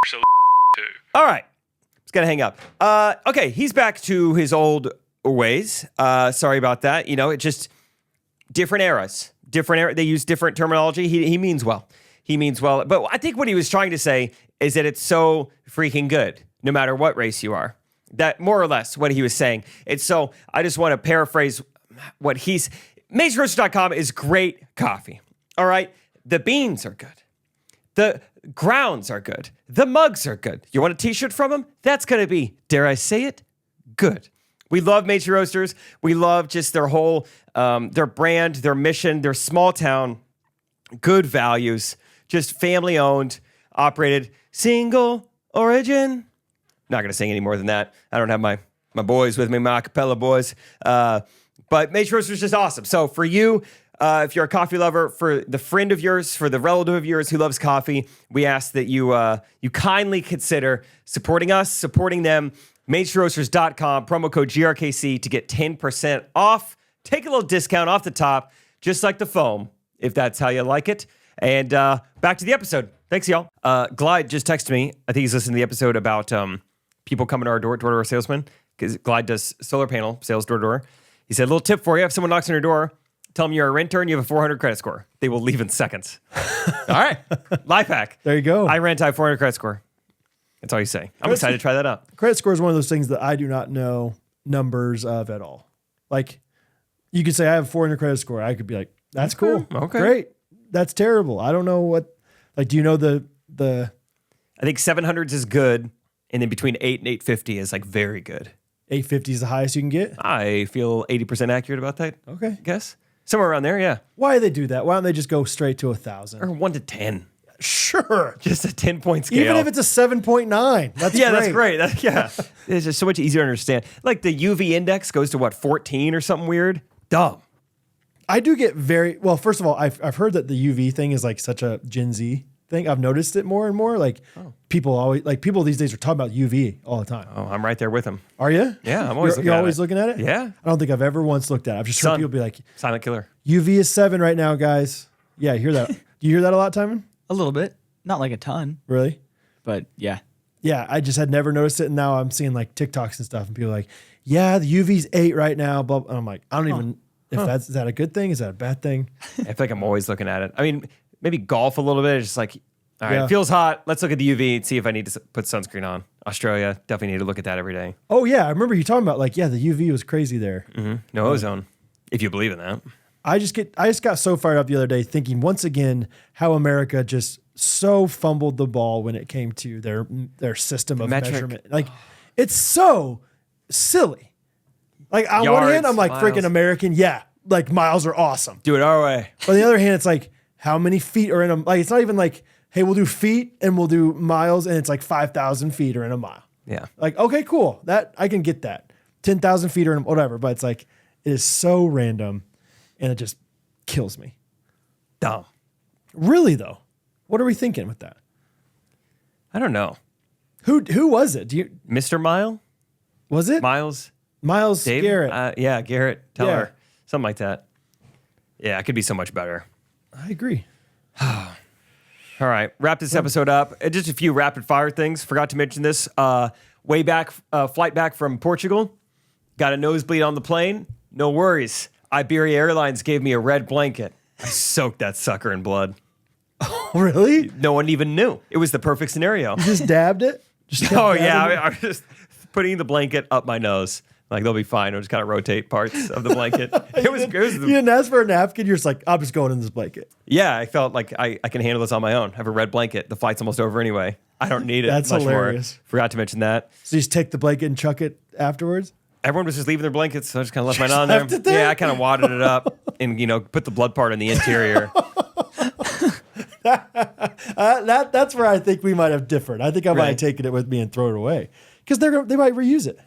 so too. All right. It's going to hang up. Okay, he's back to his old ways. Sorry about that. It just different eras. They use different terminology. He means well. But I think what he was trying to say is that it's so freaking good, no matter what race you are. That more or less what he was saying. It's so, I just want to paraphrase what MainStreetRoasters.com is great coffee. All right? The beans are good. The grounds are good. The mugs are good. You want a t-shirt from them? That's going to be, dare I say it, good. We love Main Street Roasters. We love just their whole, their brand, their mission, their small town, good values, just family owned, operated, single origin. Not going to sing any more than that. I don't have my boys with me, my acapella boys. But Main Street Roasters is just awesome. So for you, if you're a coffee lover, for the friend of yours, for the relative of yours who loves coffee, we ask that you kindly consider supporting us, supporting them. MainStreetRoasters.com, promo code GRKC to get 10% off. Take a little discount off the top, just like the foam, if that's how you like it. And back to the episode. Thanks, y'all. Glide just texted me. I think he's listening to the episode about people coming to our door-to-door salesman, because Glide does solar panel sales door-to-door. He said, little tip for you. If someone knocks on your door, tell them you're a renter and you have a 400 credit score. They will leave in seconds. All right. Life hack. there you go. I rent, I have 400 credit score. That's all you say. I'm excited to try that out. Credit score is one of those things that I do not know numbers of at all. Like, you could say I have 400 credit score. I could be like, that's cool. Okay. Great. That's terrible. I don't know what, like, do you know the I think 700s is good, and then between 8 and 850 is like very good. 850 is the highest you can get? I feel 80% accurate about that. Okay. I guess. Somewhere around there, yeah. Why do they do that? Why don't they just go straight to 1,000? Or 1 to 10. Sure. Just a 10-point scale. Even if it's a 7.9. That's yeah, great. that's great. Yeah. It's just so much easier to understand. Like the UV index goes to what, 14 or something weird? Dumb. I do get well, first of all, I've heard that the UV thing is like such a Gen Z thing. I've noticed it more and more. Like people these days are talking about UV all the time. Oh, I'm right there with him. Are you? Yeah, I'm always You're always looking at it? Yeah. I don't think I've ever once looked at it. I've just heard Sun. people be like, Silent killer. UV is 7 right now, guys. Yeah, you hear that? Do you hear that a lot, Timon? A little bit. Not like a ton, Really? but yeah. Yeah, I just had never noticed it, and now I'm seeing like TikToks and stuff, and people are like, "Yeah, the UV's 8 right now." Blah, blah. And I'm like, I don't even if is that a good thing? Is that a bad thing? I feel like I'm always looking at it. I mean, maybe golf a little bit. It's just like, all right, Yeah. it feels hot. Let's look at the UV and see if I need to put sunscreen on. Australia, definitely need to look at that every day. Oh yeah, I remember you talking about like, yeah, the UV was crazy there. No ozone, if you believe in that. I just got so fired up the other day thinking once again how America just so fumbled the ball when it came to their system of metric. measurement. Like it's so silly. Like on one Yards, hand, I'm like miles. freaking American. Yeah, like miles are awesome. Do it our way. But on the other hand, it's like how many feet are in a like? It's not even like hey, we'll do feet and we'll do miles, and it's like 5,000 feet are in a mile. Yeah. Like okay, cool. That I can get that. 10,000 feet or whatever. But it's like it is so random, and it just kills me. Dumb. Really though, what are we thinking with that? I don't know. Who was it? Do you Mr. Mile? was it Miles? Miles Dave? Garrett? Yeah, Garrett. Tell Yeah. her. Something like that. Yeah, it could be so much better. I agree. All right, wrap this episode up. Just a few rapid fire things. Forgot to mention this. Way back, flight back from Portugal. Got a nosebleed on the plane. No worries. Iberia Airlines gave me a red blanket. I soaked that sucker in blood. Really? No one even knew. It was the perfect scenario. Just dabbed it? Just kept Oh dabbing yeah, it? I was just putting the blanket up my nose. Like they'll be fine. I'll just kind of rotate parts of the blanket. It was You didn't ask for a napkin. You're just like, I'm just going in this blanket. yeah. I felt like I can handle this on my own. I have a red blanket. The flight's almost over anyway. I don't need it. That's much hilarious. More. Forgot to mention that. So you just take the blanket and chuck it afterwards? Everyone was just leaving their blankets, so I just kind of left mine on left it there? Yeah, I kind of wadded it up and put the blood part in the interior. That's where I think we might have differed. I think I might Right. have taken it with me and thrown it away because they might reuse it.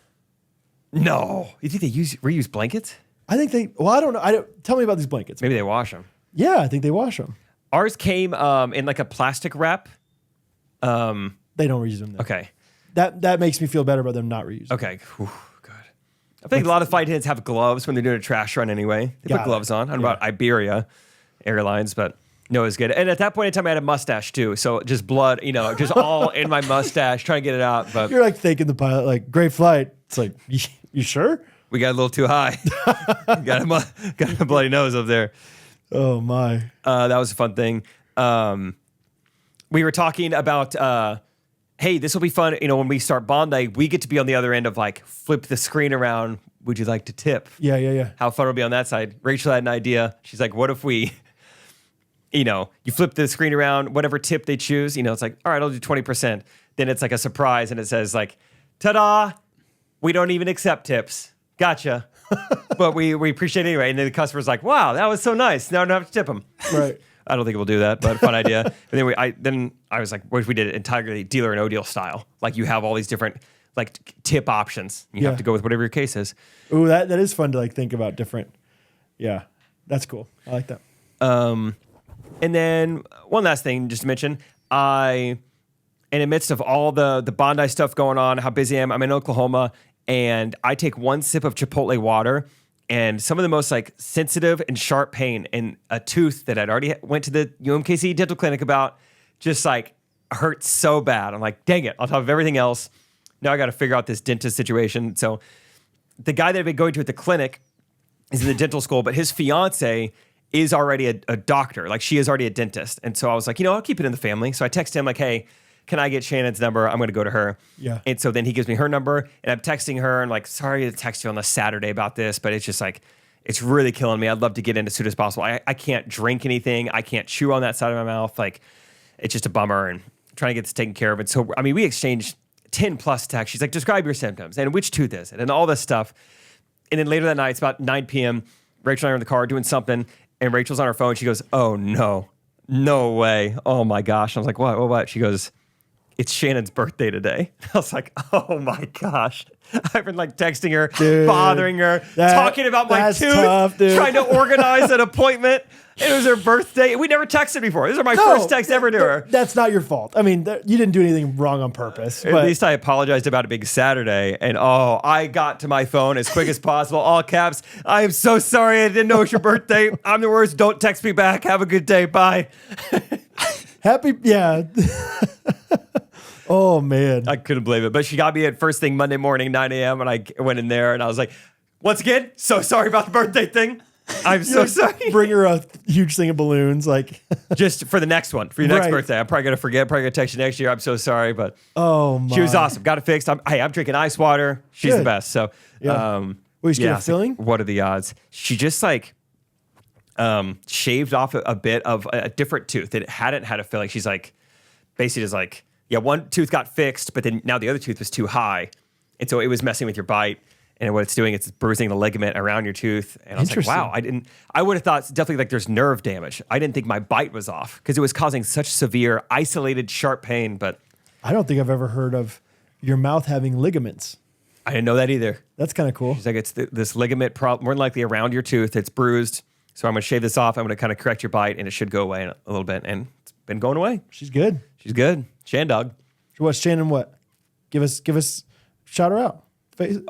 No, you think they reuse blankets? I think they. Well, I don't know. Tell me about these blankets. Maybe they wash them. Yeah, I think they wash them. Ours came in like a plastic wrap. They don't reuse them. Then. Okay. That makes me feel better about them not reusing. Okay. Whew, good. I think a lot of flight attendants have gloves when they're doing a trash run anyway. They Got put it. gloves on. I don't know about Iberia Airlines, but no, it was good. And at that point in time, I had a mustache too. So just blood, just all in my mustache, trying to get it out. But You're like thanking the pilot, like, great flight. It's like, you sure? we got a little too high. got a bloody nose up there. Oh my. That was a fun thing. We were talking about, hey, this will be fun. When we start Bondi, we get to be on the other end of like flip the screen around. Would you like to tip? Yeah. How fun it'll be on that side. Rachel had an idea. She's like, what if we, you flip the screen around, whatever tip they choose, it's like, all right, I'll do 20%. Then it's like a surprise and it says like, ta-da, we don't even accept tips. Gotcha. But we appreciate it anyway. And then the customer's like, wow, that was so nice. Now I don't have to tip them. Right. I don't think we'll do that, but fun idea. And then I was like, what if we did it entirely dealer and no deal style? Like you have all these different like tip options. You Yeah. have to go with whatever your case is. Ooh, that is fun to like think about different. Yeah, that's cool. I like that. And then one last thing just to mention, in the midst of all the Bondi stuff going on, how busy I am, I'm in Oklahoma, and I take one sip of Chipotle water, and some of the most like sensitive and sharp pain in a tooth that I'd already went to the UMKC dental clinic about just like hurts so bad. I'm like, dang it, on top of everything else, now I got to figure out this dentist situation. So the guy that I've been going to at the clinic is in the dental school, but his fiance is already a doctor. Like she is already a dentist. And so I was like, I'll keep it in the family. So I text him like, hey, can I get Shannon's number? I'm going to go to her. Yeah. And so then he gives me her number and I'm texting her and like, sorry to text you on a Saturday about this, but it's just like, it's really killing me. I'd love to get in as soon as possible. I can't drink anything. I can't chew on that side of my mouth. Like it's just a bummer and trying to get this taken care of. And so, we exchanged 10 plus texts. She's like, describe your symptoms and which tooth is it and all this stuff. And then later that night, it's about 9 p.m. Rachel and I are in the car doing something and Rachel's on her phone. She goes, oh no way. Oh my gosh. I was like, what? She goes, it's Shannon's birthday today. I was like, oh my gosh. I've been like texting her, Dude, bothering her, talking about my that's tooth, tough, dude. trying to organize an appointment. It was her birthday. We never texted before. These are my first texts ever to her. That's not your fault. I mean, you didn't do anything wrong on purpose. At But least I apologized about it being Saturday. And I got to my phone as quick as possible, all caps. I am so sorry. I didn't know it was your birthday. I'm the worst. Don't text me back. Have a good day. Bye. Happy, yeah. Oh man. I couldn't believe it. But she got me at first thing Monday morning, 9 a.m. And I went in there and I was like, once again, so sorry about the birthday thing. I'm so sorry. Bring her a huge thing of balloons, like Just for the next one, for your next Right. birthday. I'm probably going to forget, probably going to text you next year. I'm so sorry. But oh my. she was awesome. Got it fixed. I'm drinking ice water. She's the Good. best. So, Yeah. Will you get a it's like, filling? what are the odds? She just like shaved off a bit of a different tooth that hadn't had a filling. She's like, basically just like, yeah, one tooth got fixed, but then now the other tooth was too high. And so it was messing with your bite. And what it's doing, it's bruising the ligament around your tooth. And I was like, Interesting. wow, I would have thought definitely like there's nerve damage. I didn't think my bite was off because it was causing such severe, isolated, sharp pain. But I don't think I've ever heard of your mouth having ligaments. I didn't know that either. That's kind of cool. It's like it's this ligament, more than likely around your tooth. It's bruised. So I'm going to shave this off. I'm going to kind of correct your bite, and it should go away in a little bit. And it's been going away. She's good. She's good. Shandog. What, Shannon, what? Give us, shout her out.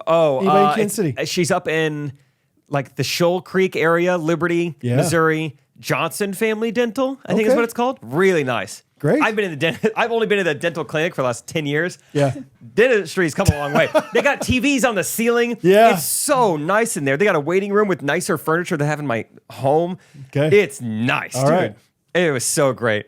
Oh, Anybody in Kansas City? she's up in like the Shoal Creek area, Liberty, Yeah. Missouri. Johnson Family Dental, I think is Okay. what it's called. Really nice. Great. I've only been in the dental clinic for the last 10 years. Yeah. Dentistry's come a long way. They got TVs on the ceiling. Yeah. It's so nice in there. They got a waiting room with nicer furniture than I have in my home. Okay. It's nice, All dude. right. It was so great.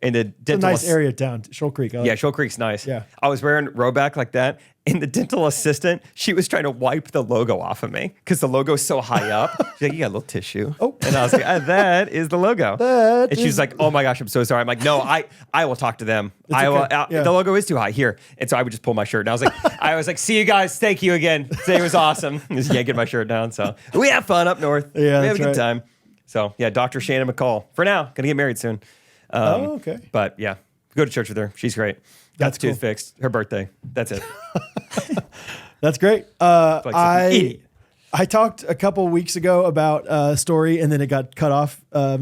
And the It's a dental nice area down, Shoal Creek. Yeah, Shoal Creek's nice. Yeah. I was wearing Rhoback like that, and the dental assistant, she was trying to wipe the logo off of me because the logo's so high up. She's like, you got a little tissue. Oh. And I was like, that is the logo. That and she was is- like, oh my gosh, I'm so sorry. I'm like, no, I will talk to them. I will. okay. Yeah. The logo is too high here. And so I would just pull my shirt. And I was like, see you guys. Thank you again. Today was awesome. Just yanking my shirt down. So we have fun up north. Yeah, we have that's a good right. time. So yeah, Dr. Shannon McCall. For now, gonna get married soon. Oh, okay. But yeah, go to church with her. She's great. Got That's the tooth cool. fixed. Her birthday. That's it. That's great. Like such an idiot. I talked a couple weeks ago about a story and then it got cut off. Oh,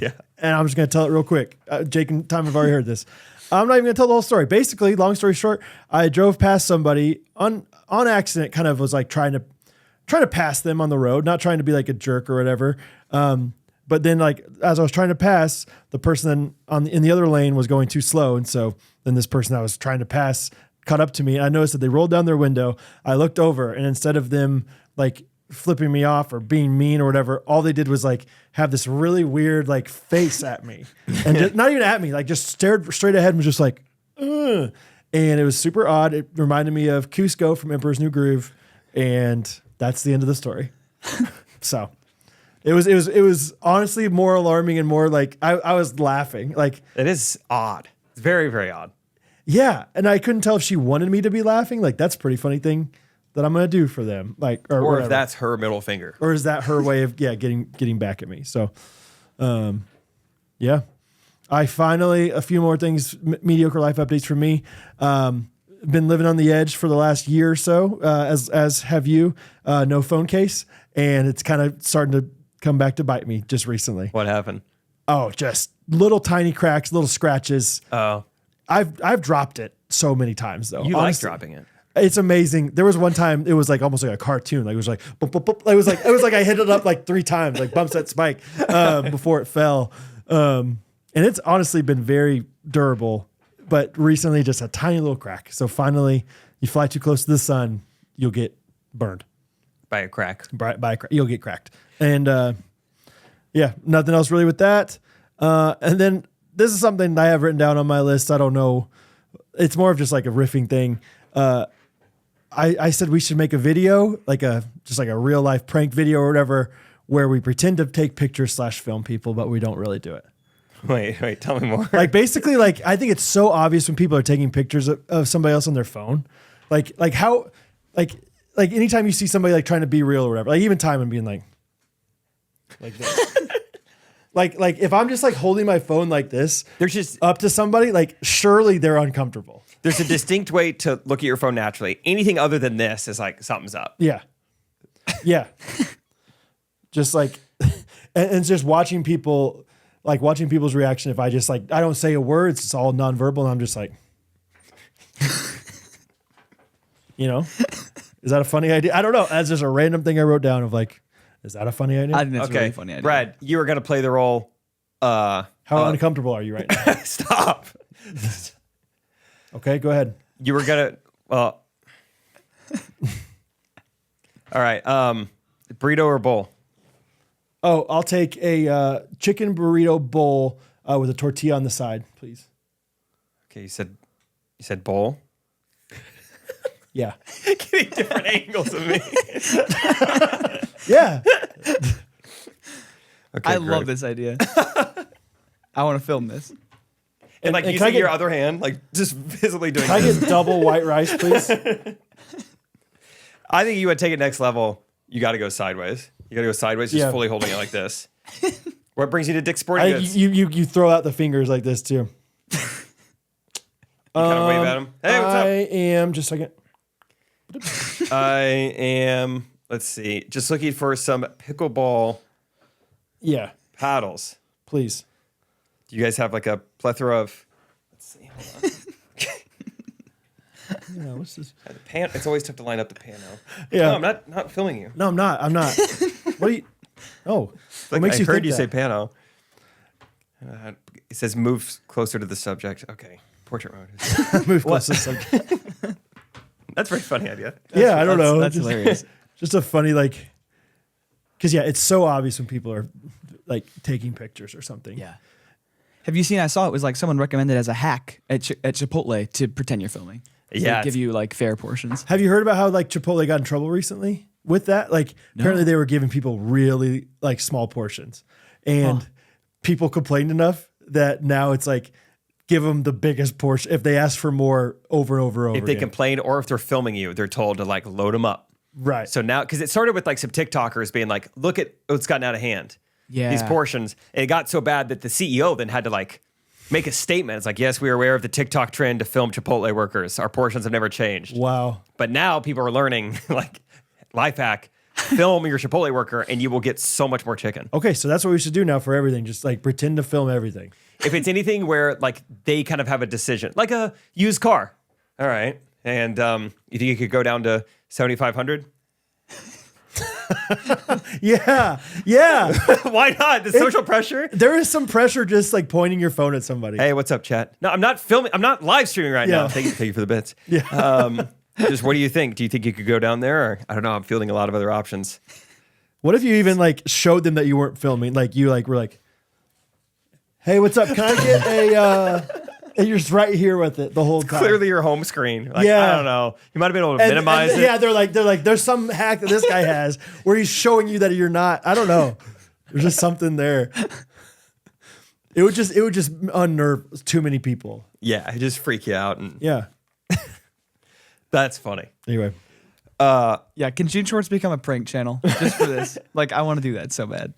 yeah. And I'm just going to tell it real quick. Jake and Tom have already heard this. I'm not even going to tell the whole story. Basically, long story short, I drove past somebody on accident, kind of was like trying to pass them on the road, not trying to be like a jerk or whatever. But then like, as I was trying to pass, the person in the other lane was going too slow. And so then this person I was trying to pass caught up to me. And I noticed that they rolled down their window. I looked over and instead of them like flipping me off or being mean or whatever, all they did was like have this really weird like face at me and just, not even at me, like just stared straight ahead and was just like, ugh. And it was super odd. It reminded me of Cusco from Emperor's New Groove. And that's the end of the story. So it was honestly more alarming and more like I was laughing. Like, It is odd. It's very, very odd. yeah. And I couldn't tell if she wanted me to be laughing. Like, that's a pretty funny thing that I'm going to do for them. Like, or Or whatever. if that's her middle finger. Or is that her way of getting back at me? So, yeah, I finally a few more things, mediocre life updates for me. Been living on the edge for the last year or so, as have you. No phone case, and it's kind of starting to come back to bite me just recently. What happened? Oh, just little tiny cracks, little scratches. Oh, I've dropped it so many times though. you like Honestly, dropping it. it's amazing. There was one time it was like almost like a cartoon. Like it was like boop, boop, boop. It was like I hit it up like 3 times, like bumps that spike before it fell. And it's honestly been very durable, but recently just a tiny little crack. So finally, you fly too close to the sun, you'll get burned By a crack. by a crack. You'll get cracked. And yeah, nothing else really with that. And then this is something I have written down on my list. I don't know. It's more of just like a riffing thing. I said we should make a video, like just like a real life prank video or whatever, where we pretend to take pictures / film people, but we don't really do it. Wait, tell me more. Like basically, like I think it's so obvious when people are taking pictures of somebody else on their phone. Like how, like anytime you see somebody like trying to be real or whatever, like even Timon being like this. like if I'm just like holding my phone like this, There's just up to somebody, like surely they're uncomfortable. there's a distinct way to look at your phone naturally. Anything other than this is like something's up. Yeah. Yeah. Just like, and just watching people, like watching people's reaction. If I just like, I don't say a word, it's all nonverbal. And I'm just like, is that a funny idea? I don't know. That's just a random thing I wrote down of like, is that a funny idea? I think that's a Okay, really funny idea. Brad, you were gonna play the role How uncomfortable are you right now? Stop. Okay, go ahead. You were gonna. Well. All right. Burrito or bowl? Oh, I'll take a chicken burrito bowl with a tortilla on the side, please. Okay, you said bowl. Yeah. Getting different angles of me. Yeah. Okay, I love this idea. I want to film this. And like and using can I get- your other hand, like just visibly doing Can I this. get double white rice, please? I think you would take it next level. You got to go sideways. You got to go sideways, just Yeah. fully holding it like this. What brings you to Dick's Sporting I Goods? think you throw out the fingers like this too. You kind of wave at him. Hey, what's I up? am just a second. I am. Let's see. Just looking for some pickleball Yeah, paddles. please. Do you guys have like a plethora of? Let's see. Hold on. Yeah, what's this? It's always tough to line up the pano. Yeah. No, I'm not filming you. No, I'm not. What are you? Oh, what makes I you heard think you that? say pano. It says move closer to the subject. Okay, portrait mode. Move close to the subject. That's a very funny idea. Yeah, I don't know. That's Just- hilarious. Just a funny because it's so obvious when people are like taking pictures or something. Yeah. Have you seen? I saw it was like someone recommended as a hack at Chipotle to pretend you're filming. So Yeah, they give you like fair portions. Have you heard about how like Chipotle got in trouble recently with that? Like apparently they were giving people really like small portions, and people complained enough that now it's like give them the biggest portion if they ask for more over and over and over. If they again. complain or if they're filming you, they're told to like load them up. Right. So now, because it started with like some TikTokers being like, look at what's gotten out of hand. Yeah. These portions. And it got so bad that the CEO then had to like make a statement. It's like, yes, we are aware of the TikTok trend to film Chipotle workers. Our portions have never changed. Wow. But now people are learning like life hack, film your Chipotle worker and you will get so much more chicken. Okay, so that's what we should do now for everything. Just like pretend to film everything. If it's anything where like they kind of have a decision, like a used car. All right. And you think you could go down to 7,500? Yeah. Yeah. Why not? The social pressure? There is some pressure just like pointing your phone at somebody. Hey, what's up, chat? No, I'm not filming. I'm not live streaming right Yeah. now. Thank you for the bits. Yeah. Just what do you think? Do you think you could go down there? Or I don't know. I'm fielding a lot of other options. What if you even like showed them that you weren't filming? Like you like were like, hey, what's up? Can I get a and you're just right here with it the whole time. Clearly your home screen. Like, Yeah. I don't know. You might have been able to minimize it. Yeah, they're like, there's some hack that this guy has where he's showing you that you're not. I don't know. There's just something there. It would just unnerve too many people. Yeah, it just freak you out. And Yeah. that's funny. Anyway. Yeah, can Gene Shorts become a prank channel just for this? Like, I want to do that so bad.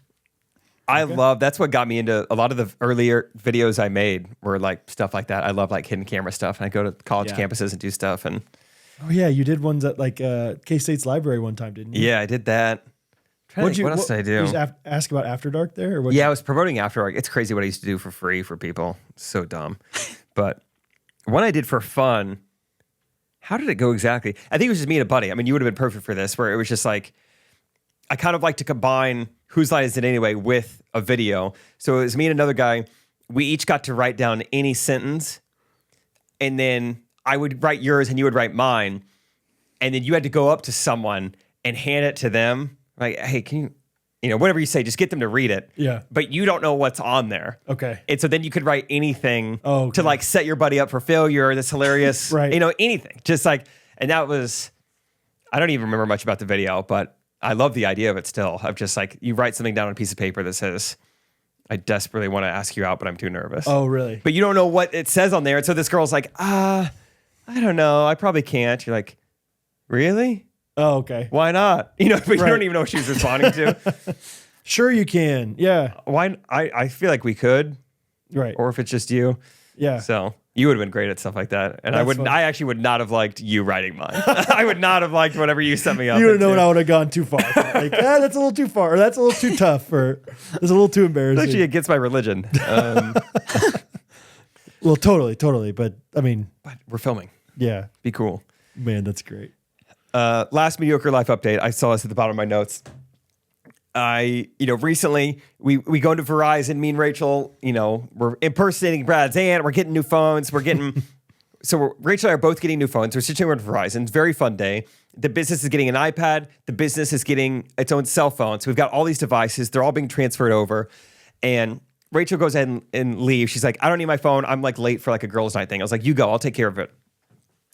That's what got me into a lot of the earlier videos I made were like stuff like that. I love like hidden camera stuff. And I go to college Yeah. campuses and do stuff. And Oh yeah, you did ones at like K-State's library one time, didn't you? yeah, I did that. What else did I do? You just ask about After Dark there? Or what? Yeah, I was promoting After Dark. It's crazy what I used to do for free for people. It's so dumb. But one I did for fun, how did it go exactly? I think it was just me and a buddy. I mean, you would have been perfect for this, where it was just like, I kind of like to combine Whose Line Is It Anyway with a video. So it was me and another guy. We each got to write down any sentence, and then I would write yours and you would write mine. And then you had to go up to someone and hand it to them. Like, hey, can you, whatever you say, just get them to read it. Yeah. But you don't know what's on there. Okay. And so then you could write anything Oh, okay. to like set your buddy up for failure. That's hilarious. Right. Anything. Just like, and that was, I don't even remember much about the video, but I love the idea of it still. Of just like, you write something down on a piece of paper that says, I desperately want to ask you out, but I'm too nervous. Oh, really? But you don't know what it says on there. And so this girl's like, I don't know. I probably can't. You're like, really? Oh, okay. Why not? But you Right. don't even know what she was responding to. Sure you can. Yeah. Why? I feel like we could, Right. or if it's just you. Yeah. So you would have been great at stuff like that. And That's fun. I actually would not have liked you writing mine. I would not have liked whatever you set me up. You would have known into. I would have gone too far. Like, that's a little too far, or that's a little too tough, or that's a little too embarrassing. Actually, against my religion. Well, totally. But I mean, But we're filming. yeah, Be cool. man, that's great. Last mediocre life update. I saw this at the bottom of my notes. recently we go to Verizon, me and Rachel, we're impersonating Brad's aunt. We're getting new phones. We're getting, Rachel and I are both getting new phones. We're switching over to Verizon. It's a very fun day. The business is getting an iPad. The business is getting its own cell phone. So we've got all these devices. They're all being transferred over. And Rachel goes ahead and leaves. She's like, I don't need my phone. I'm like late for like a girls' night thing. I was like, you go. I'll take care of it.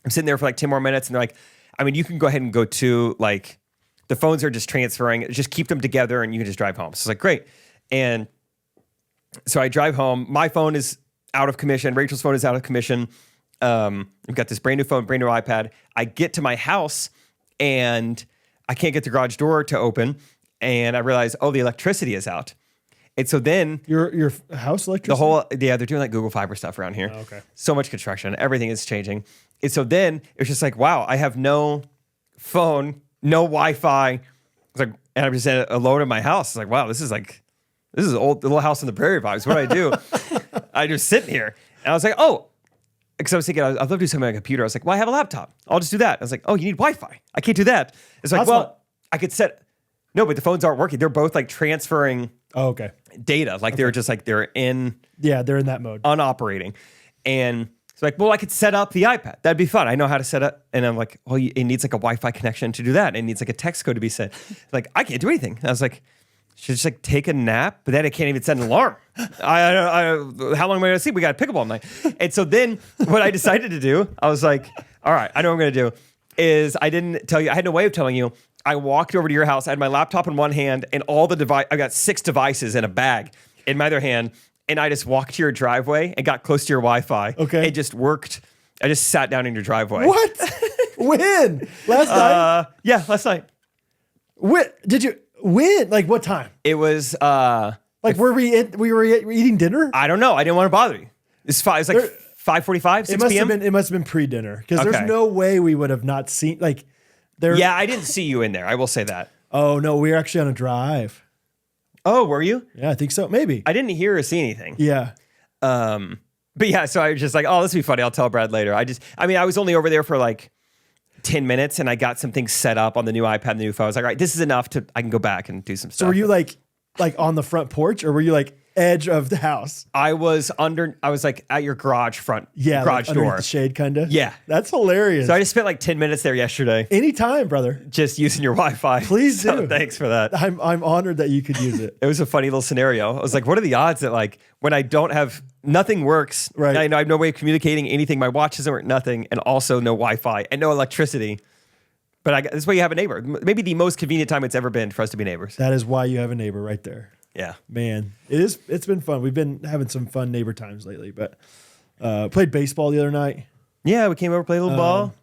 I'm sitting there for like 10 more minutes. And they're like, I mean, you can go ahead and go to like, the phones are just transferring. Just keep them together and you can just drive home. So it's like, great. And so I drive home. My phone is out of commission. Rachel's phone is out of commission. We've got this brand new phone, brand new iPad. I get to my house and I can't get the garage door to open. And I realize, the electricity is out. And so then your house electricity? they're doing like Google Fiber stuff around here. Oh, okay. So much construction. Everything is changing. And so then it's just like, wow, I have no phone, no Wi-Fi. It's like, and I'm just alone in my house. It's like, wow, this is old, the little house on the prairie vibes. What do I do? I just sit here. And I was like, because I was thinking, I'd love to do something on my computer. I was like, well, I have a laptop. I'll just do that. I was like, you need Wi-Fi. I can't do that. It's like, I could no, but the phones aren't working. They're both like transferring data. Like they're just like, they're in. Yeah, they're in that mode. Unoperating. And it's like, I could set up the iPad. That'd be fun. I know how to set up. And I'm like, it needs like a Wi-Fi connection to do that. It needs like a text code to be sent. Like, I can't do anything. And I was like, should I just like take a nap? But then I can't even set an alarm. How long am I going to sleep? We got to pick up all night. And so then what I decided to do, I was like, all right, I know what I'm going to do is I didn't tell you. I had no way of telling you. I walked over to your house. I had my laptop in one hand and all the I got 6 devices in a bag in my other hand. And I just walked to your driveway and got close to your Wi-Fi. Okay. And just worked. I just sat down in your driveway. What? When? Last night? Yeah, last night. Did you win? Like what time? It was like were we eating dinner? I don't know. I didn't want to bother you. It's like 5:45, 6 p.m. It must have been pre-dinner because there's no way we would have not seen like there. Yeah, I didn't see you in there. I will say that. Oh no, we were actually on a drive. Oh, were you? Yeah, I think so. Maybe. I didn't hear or see anything. Yeah. But yeah, so I was just like, this will be funny. I'll tell Brad later. I was only over there for like 10 minutes and I got some things set up on the new iPad, the new phone. I was like, all right, this is enough I can go back and do some stuff. So were you like on the front porch or were you like edge of the house? I was like at your garage door. Underneath the shade kind of? Yeah. That's hilarious. So I just spent like 10 minutes there yesterday. Anytime, brother. Just using your Wi-Fi. Please do. So thanks for that. I'm honored that you could use it. It was a funny little scenario. I was like, what are the odds that like when I don't have nothing works, right? I have no way of communicating anything. My watch doesn't work, nothing, and also no Wi-Fi and no electricity. But that's why you have a neighbor. Maybe the most convenient time it's ever been for us to be neighbors. That is why you have a neighbor right there. Yeah, man, it's been fun. We've been having some fun neighbor times lately, but played baseball the other night. Yeah, we came over, played a little ball.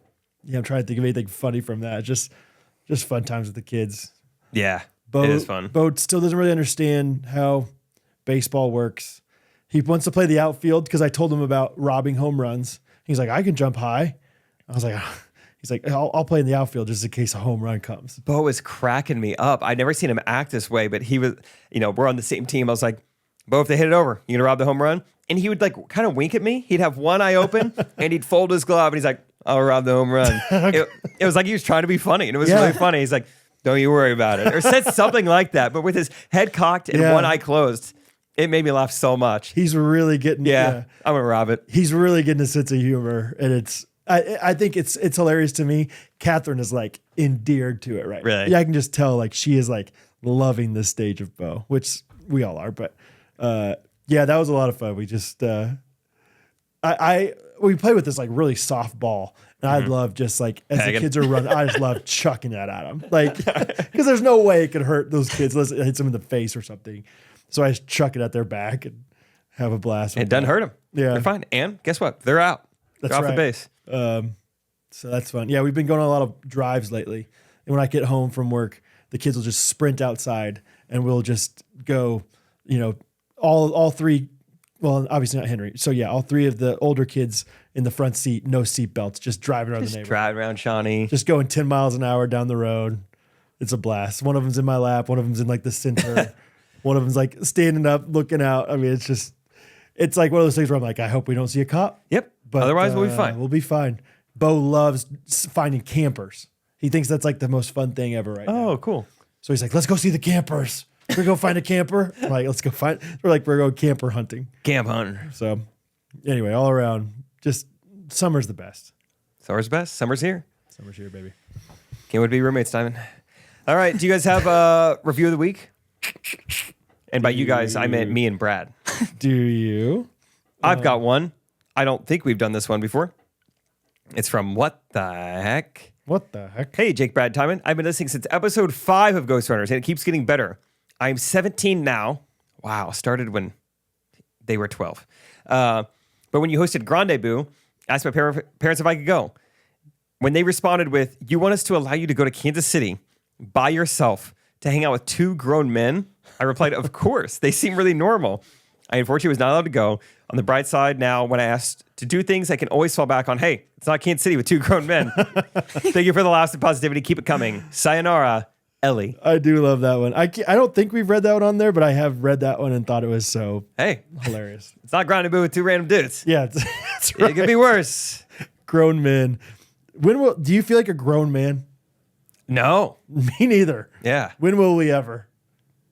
Yeah, I'm trying to think of anything funny from that. Just fun times with the kids. Yeah, it is fun. Bo still doesn't really understand how baseball works. He wants to play the outfield because I told him about robbing home runs. He's like, I can jump high. I was like, he's like, I'll play in the outfield just in case a home run comes. Bo was cracking me up. I'd never seen him act this way, but he was, we're on the same team. I was like, Bo, if they hit it over, you gonna rob the home run? And he would like kind of wink at me. He'd have one eye open and he'd fold his glove and he's like, I'll rob the home run. It was like he was trying to be funny and it was really funny. He's like, don't you worry about it. Or said something like that, but with his head cocked and one eye closed. It made me laugh so much. He's really getting I'm gonna rob it. He's really getting a sense of humor. And I think it's hilarious to me. Catherine is like endeared to it, right? Really? Yeah, I can just tell like she is like loving this stage of Bo, which we all are. But yeah, that was a lot of fun. We just we play with this like really soft ball. And I love just like as the kids are running, I just love chucking that at them. Like because there's no way it could hurt those kids unless it hits them in the face or something. So I just chuck it at their back and have a blast. It doesn't hurt them. Yeah. They're fine. And guess what? They're out. They're off the base. So that's fun. Yeah, we've been going on a lot of drives lately. And when I get home from work, the kids will just sprint outside and we'll just go, all three, well, obviously not Henry. So yeah, all three of the older kids in the front seat, no seat belts, just driving around the neighborhood. Driving around Shawnee. Just going 10 miles an hour down the road. It's a blast. One of them's in my lap. One of them's in like the center. One of them's like standing up, looking out. I mean, it's like one of those things where I'm like, I hope we don't see a cop. Yep. But otherwise, we'll be fine. We'll be fine. Bo loves finding campers. He thinks that's like the most fun thing ever right now. Oh, cool. So he's like, let's go see the campers. We go find a camper. Like, let's go find. We're going camper hunting. Camp hunter. So, anyway, all around, just summer's the best. Summer's best. Summer's here. Summer's here, baby. Can't wait to be roommates, Timon. All right. Do you guys have a review of the week? And by you guys, I meant me and Brad. Do you? I've got one. I don't think we've done this one before. It's from What the Heck? What the heck? Hey, Jake, Brad, Timon. I've been listening since episode 5 of Ghostrunners, and it keeps getting better. I'm 17 now. Wow, started when they were 12. But when you hosted Grandezvous, I asked my parents if I could go. When they responded with, "You want us to allow you to go to Kansas City by yourself to hang out with 2 grown men?" I replied, "Of course. They seem really normal." I unfortunately was not allowed to go. On the bright side, now when I asked to do things, I can always fall back on, hey, it's not Kansas City with 2 grown men. Thank you for the laughs and positivity. Keep it coming. Sayonara, Ellie. I do love that one. I don't think we've read that one on there, but I have read that one and thought it was so Hey, hilarious. it's not Grinding Boo with 2 random dudes. Yeah, that's right. It could be worse. Grown men. Do you feel like a grown man? No. Me neither. Yeah. When will we ever?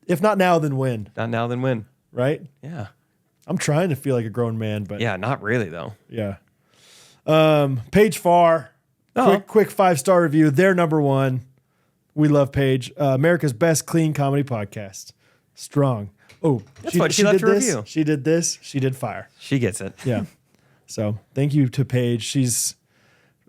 If not now, then when? Not now, then when. Right? Yeah. I'm trying to feel like a grown man, but Yeah, not really, though. yeah. Paige Farr, quick 5-star review. They're number 1. We love Paige. America's best clean comedy podcast. Strong. Oh, That's what she left did a this. review. She did this. She did fire. She gets it. Yeah. So thank you to Paige. She's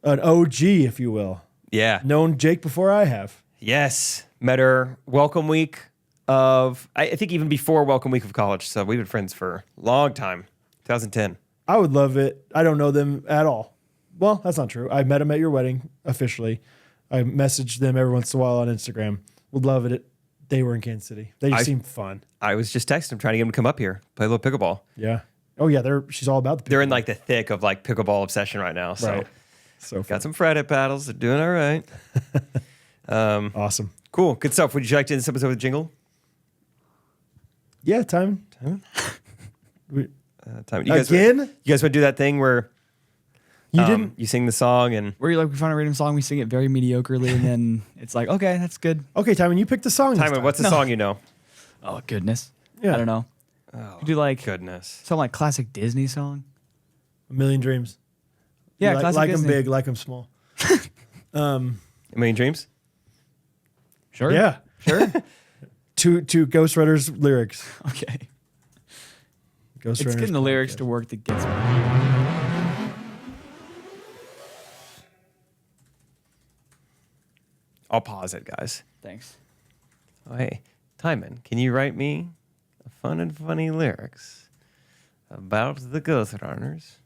an OG, if you will. Yeah. Known Jake before I have. Yes. Met her welcome week of, I think even before welcome week of college. So we've been friends for a long time. 2010. I would love it. I don't know them at all. Well, that's not true. I met them at your wedding officially. I messaged them every once in a while on Instagram. Would love it. They were in Kansas City. They just seem fun. I was just texting him trying to get him to come up here, play a little pickleball. Yeah. Oh yeah. She's all about the. They're in like the thick of like pickleball obsession right now. So Right. So fun. got some Reddit paddles. They're doing all right. Awesome. Cool. Good stuff. Would you like to end this episode with a jingle? Yeah. Time. Time. Again? You guys want to do that thing where You didn't. you sing the song and Where you like we find a random song, we sing it very mediocrely, and then it's like, okay, that's good. Okay, Timon, you picked the song. this Timon, time. what's the song you know? Oh goodness. Yeah. I don't know. Oh, You do like goodness. some like classic Disney song. A Million Dreams. Yeah, like, classic like them Disney. big, like them small. A Million Dreams? Sure. Yeah. Sure. to Ghostrunners lyrics. Okay. Ghostrunners. It's getting the lyrics to work that gets me. I'll pause it, guys. Thanks. Oh, hey, Timon, can you write me a fun and funny lyrics about the Ghostrunners?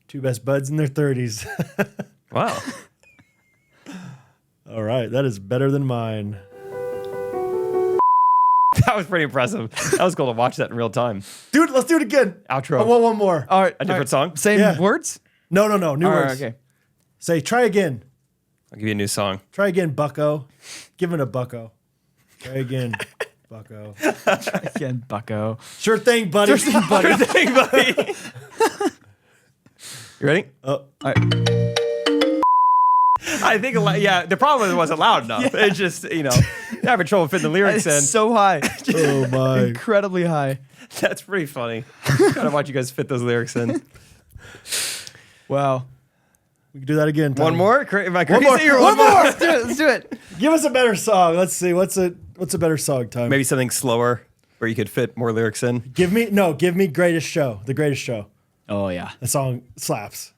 2 best buds in their 30s. Wow. All right, that is better than mine. That was pretty impressive. That was cool to watch that in real time. Dude, let's do it again. Outro. I want one more. All right. A different song? Same Yeah. words? No. New All words. right, okay. Say, try again. I'll give you a new song. Try again, bucko. Give it a bucko. Try again, bucko. Again, bucko. Sure thing, buddy. Good thing, buddy. You ready? Oh, All right. I think, yeah, the problem was it wasn't loud enough. It just, having trouble fitting the lyrics in. It's so high. oh my. Incredibly high. That's pretty funny. Gotta watch you guys fit those lyrics in. Wow. We can do that again. One Timon. more? Am I crazy? more. Or One more. Let's do it. Let's do it. Give us a better song. Let's see. What's a better song, Time? Maybe something slower where you could fit more lyrics in. Give me Greatest Show. The Greatest Show. Oh, yeah. That song slaps.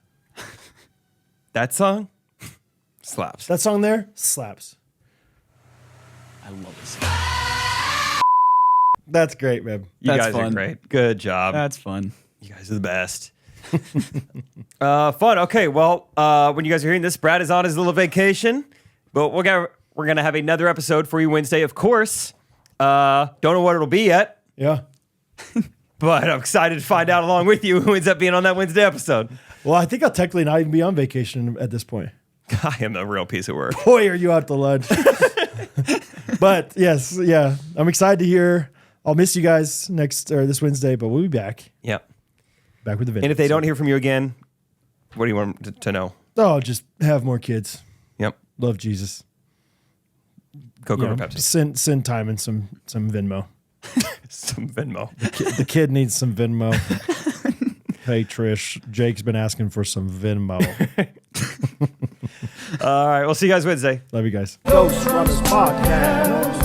That song slaps. That song there slaps. I love this. That's great, man. You That's guys are fun. great. Good job. That's fun. You guys are the best. Fun. Okay. Well, when you guys are hearing this, Brad is on his little vacation, but we're gonna have another episode for you Wednesday, of course. Don't know what it'll be yet, Yeah. but I'm excited to find out along with you who ends up being on that Wednesday episode. Well, I think I'll technically not even be on vacation at this point. I am a real piece of work. Boy, are you out to lunch. But yes, yeah. I'm excited to hear. I'll miss you guys this Wednesday, but we'll be back. Yeah. Back with the video. And if they don't hear from you again, what do you want them to know? Oh, just have more kids. Yep. Love Jesus. Coke over Pepsi. Send Timon some Venmo. Some Venmo. The kid needs some Venmo. Hey Trish, Jake's been asking for some Venmo. All right, we'll see you guys Wednesday. Love you guys. Ghostrunners Podcast.